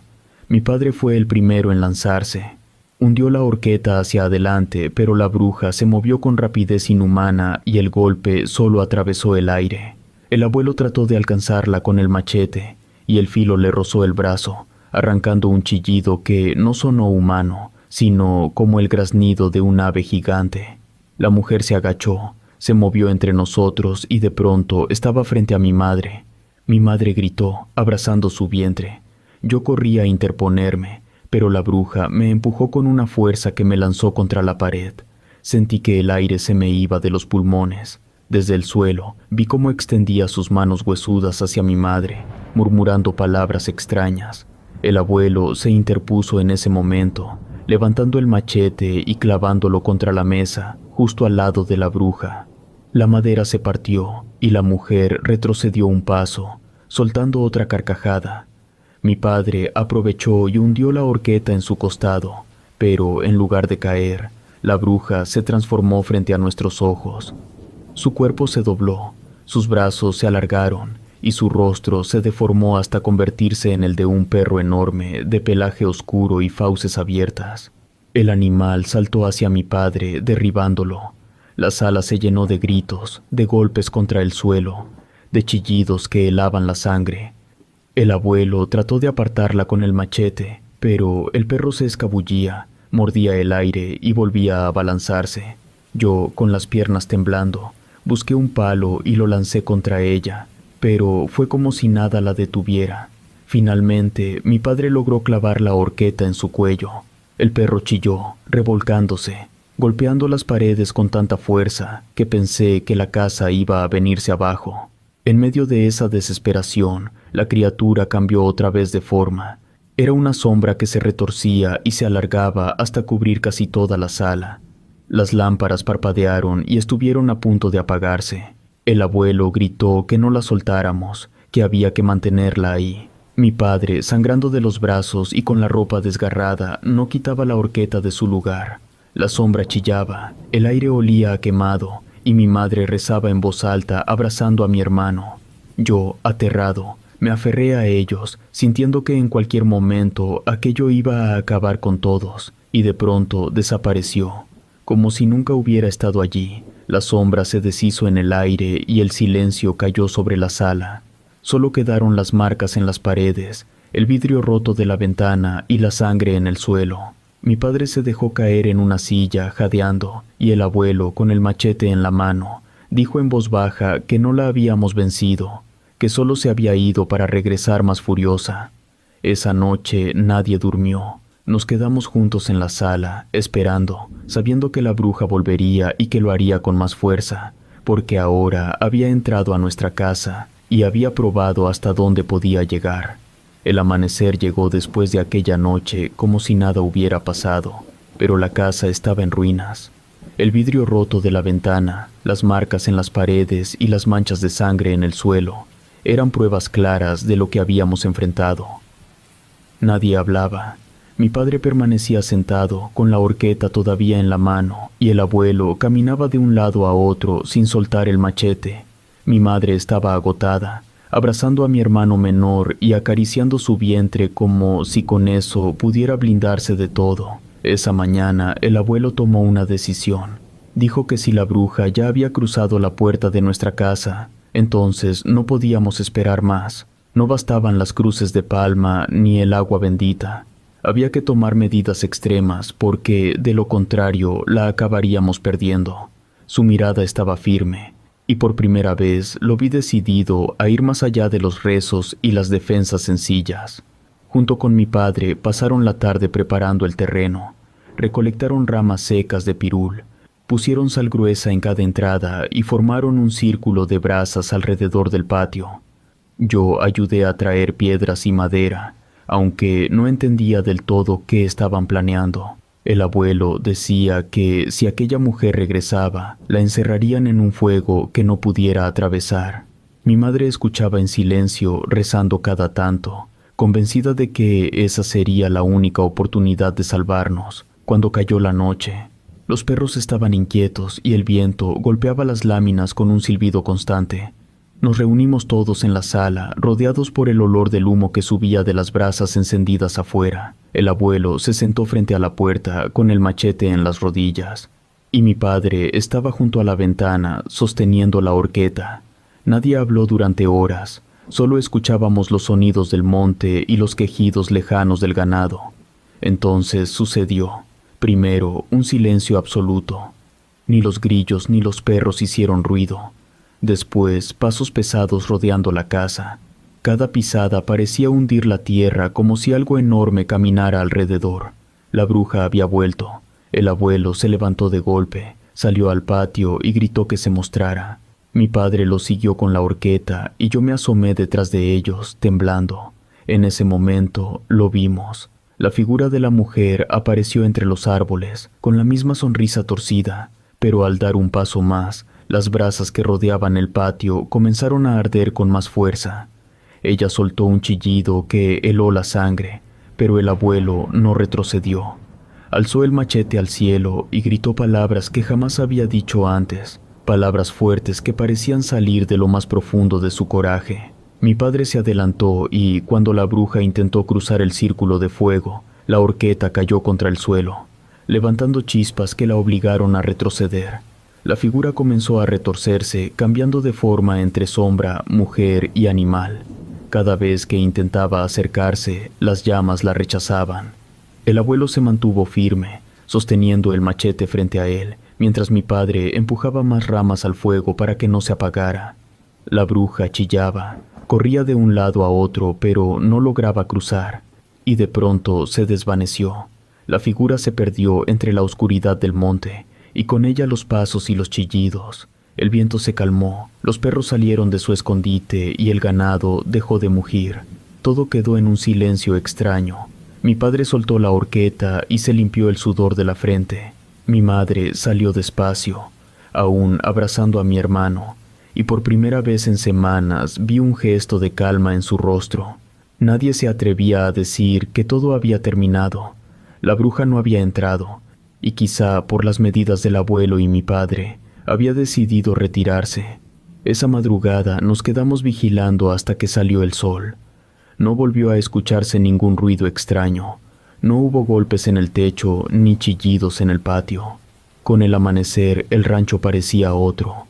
Mi padre fue el primero en lanzarse. Hundió la horqueta hacia adelante, pero la bruja se movió con rapidez inhumana y el golpe solo atravesó el aire. El abuelo trató de alcanzarla con el machete y el filo le rozó el brazo, arrancando un chillido que no sonó humano, sino como el graznido de un ave gigante. La mujer se agachó, se movió entre nosotros y de pronto estaba frente a mi madre. Mi madre gritó, abrazando su vientre. Yo corrí a interponerme, pero la bruja me empujó con una fuerza que me lanzó contra la pared. Sentí que el aire se me iba de los pulmones. Desde el suelo vi cómo extendía sus manos huesudas hacia mi madre, murmurando palabras extrañas. El abuelo se interpuso en ese momento, levantando el machete y clavándolo contra la mesa, justo al lado de la bruja. La madera se partió y la mujer retrocedió un paso, soltando otra carcajada. Mi padre aprovechó y hundió la horqueta en su costado, pero en lugar de caer, la bruja se transformó frente a nuestros ojos. Su cuerpo se dobló, sus brazos se alargaron y su rostro se deformó hasta convertirse en el de un perro enorme de pelaje oscuro y fauces abiertas. El animal saltó hacia mi padre, derribándolo. La sala se llenó de gritos, de golpes contra el suelo, de chillidos que helaban la sangre. El abuelo trató de apartarla con el machete, pero el perro se escabullía, mordía el aire y volvía a abalanzarse. Yo, con las piernas temblando, busqué un palo y lo lancé contra ella, pero fue como si nada la detuviera. Finalmente, mi padre logró clavar la horqueta en su cuello. El perro chilló, revolcándose, golpeando las paredes con tanta fuerza que pensé que la casa iba a venirse abajo. En medio de esa desesperación, la criatura cambió otra vez de forma. Era una sombra que se retorcía y se alargaba hasta cubrir casi toda la sala. Las lámparas parpadearon y estuvieron a punto de apagarse. El abuelo gritó que no la soltáramos, que había que mantenerla ahí. Mi padre, sangrando de los brazos y con la ropa desgarrada, no quitaba la horqueta de su lugar. La sombra chillaba, el aire olía a quemado, y mi madre rezaba en voz alta, abrazando a mi hermano. Yo, aterrado, me aferré a ellos, sintiendo que en cualquier momento aquello iba a acabar con todos, y de pronto desapareció. Como si nunca hubiera estado allí, la sombra se deshizo en el aire y el silencio cayó sobre la sala. Solo quedaron las marcas en las paredes, el vidrio roto de la ventana y la sangre en el suelo. Mi padre se dejó caer en una silla, jadeando, y el abuelo, con el machete en la mano, dijo en voz baja que no la habíamos vencido, que solo se había ido para regresar más furiosa. Esa noche nadie durmió. Nos quedamos juntos en la sala, esperando, sabiendo que la bruja volvería y que lo haría con más fuerza, porque ahora había entrado a nuestra casa y había probado hasta dónde podía llegar. El amanecer llegó después de aquella noche como si nada hubiera pasado, pero la casa estaba en ruinas. El vidrio roto de la ventana, las marcas en las paredes y las manchas de sangre en el suelo eran pruebas claras de lo que habíamos enfrentado. Nadie hablaba. Mi padre permanecía sentado, con la horqueta todavía en la mano, y el abuelo caminaba de un lado a otro sin soltar el machete. Mi madre estaba agotada, abrazando a mi hermano menor y acariciando su vientre como si con eso pudiera blindarse de todo. Esa mañana el abuelo tomó una decisión. Dijo que si la bruja ya había cruzado la puerta de nuestra casa, entonces no podíamos esperar más. No bastaban las cruces de palma ni el agua bendita. Había que tomar medidas extremas porque, de lo contrario, la acabaríamos perdiendo. Su mirada estaba firme, y por primera vez lo vi decidido a ir más allá de los rezos y las defensas sencillas. Junto con mi padre pasaron la tarde preparando el terreno. Recolectaron ramas secas de pirul, pusieron sal gruesa en cada entrada y formaron un círculo de brasas alrededor del patio. Yo ayudé a traer piedras y madera, aunque no entendía del todo qué estaban planeando. El abuelo decía que si aquella mujer regresaba, la encerrarían en un fuego que no pudiera atravesar. Mi madre escuchaba en silencio, rezando cada tanto, convencida de que esa sería la única oportunidad de salvarnos. Cuando cayó la noche, los perros estaban inquietos y el viento golpeaba las láminas con un silbido constante. Nos reunimos todos en la sala, rodeados por el olor del humo que subía de las brasas encendidas afuera. El abuelo se sentó frente a la puerta con el machete en las rodillas, y mi padre estaba junto a la ventana, sosteniendo la horqueta. Nadie habló durante horas, solo escuchábamos los sonidos del monte y los quejidos lejanos del ganado. Entonces sucedió, primero, un silencio absoluto. Ni los grillos ni los perros hicieron ruido. Después, pasos pesados rodeando la casa. Cada pisada parecía hundir la tierra como si algo enorme caminara alrededor. La bruja había vuelto. El abuelo se levantó de golpe, salió al patio y gritó que se mostrara. Mi padre lo siguió con la horqueta y yo me asomé detrás de ellos, temblando. En ese momento lo vimos. La figura de la mujer apareció entre los árboles, con la misma sonrisa torcida, pero al dar un paso más, las brasas que rodeaban el patio comenzaron a arder con más fuerza. Ella soltó un chillido que heló la sangre, pero el abuelo no retrocedió. Alzó el machete al cielo y gritó palabras que jamás había dicho antes, palabras fuertes que parecían salir de lo más profundo de su coraje. Mi padre se adelantó y, cuando la bruja intentó cruzar el círculo de fuego, la horqueta cayó contra el suelo, levantando chispas que la obligaron a retroceder. La figura comenzó a retorcerse, cambiando de forma entre sombra, mujer y animal. Cada vez que intentaba acercarse, las llamas la rechazaban. El abuelo se mantuvo firme, sosteniendo el machete frente a él, mientras mi padre empujaba más ramas al fuego para que no se apagara. La bruja chillaba, corría de un lado a otro, pero no lograba cruzar, y de pronto se desvaneció. La figura se perdió entre la oscuridad del monte, y con ella los pasos y los chillidos. El viento se calmó, los perros salieron de su escondite y el ganado dejó de mugir. Todo quedó en un silencio extraño. Mi padre soltó la horqueta y se limpió el sudor de la frente. Mi madre salió despacio, aún abrazando a mi hermano, y por primera vez en semanas vi un gesto de calma en su rostro. Nadie se atrevía a decir que todo había terminado. La bruja no había entrado, y quizá por las medidas del abuelo y mi padre, había decidido retirarse. Esa madrugada nos quedamos vigilando hasta que salió el sol. No volvió a escucharse ningún ruido extraño. No hubo golpes en el techo ni chillidos en el patio. Con el amanecer, el rancho parecía otro.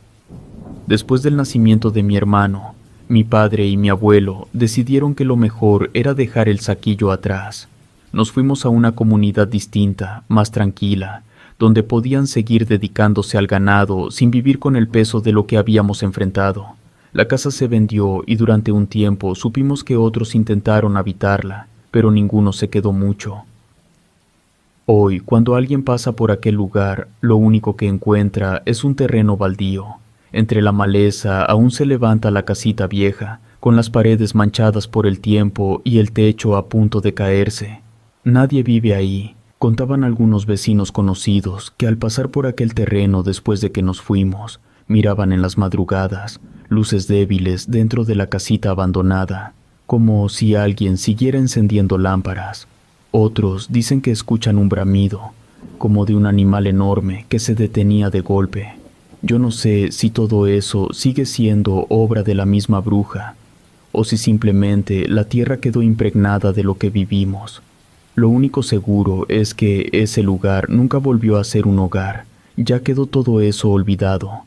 Después del nacimiento de mi hermano, mi padre y mi abuelo decidieron que lo mejor era dejar el saquillo atrás. Nos fuimos a una comunidad distinta, más tranquila, donde podían seguir dedicándose al ganado sin vivir con el peso de lo que habíamos enfrentado. La casa se vendió y durante un tiempo supimos que otros intentaron habitarla, pero ninguno se quedó mucho. Hoy, cuando alguien pasa por aquel lugar, lo único que encuentra es un terreno baldío. Entre la maleza aún se levanta la casita vieja, con las paredes manchadas por el tiempo y el techo a punto de caerse. Nadie vive ahí, contaban algunos vecinos conocidos que al pasar por aquel terreno después de que nos fuimos, miraban en las madrugadas luces débiles dentro de la casita abandonada, como si alguien siguiera encendiendo lámparas. Otros dicen que escuchan un bramido, como de un animal enorme que se detenía de golpe. Yo no sé si todo eso sigue siendo obra de la misma bruja, o si simplemente la tierra quedó impregnada de lo que vivimos. Lo único seguro es que ese lugar nunca volvió a ser un hogar, ya quedó todo eso olvidado.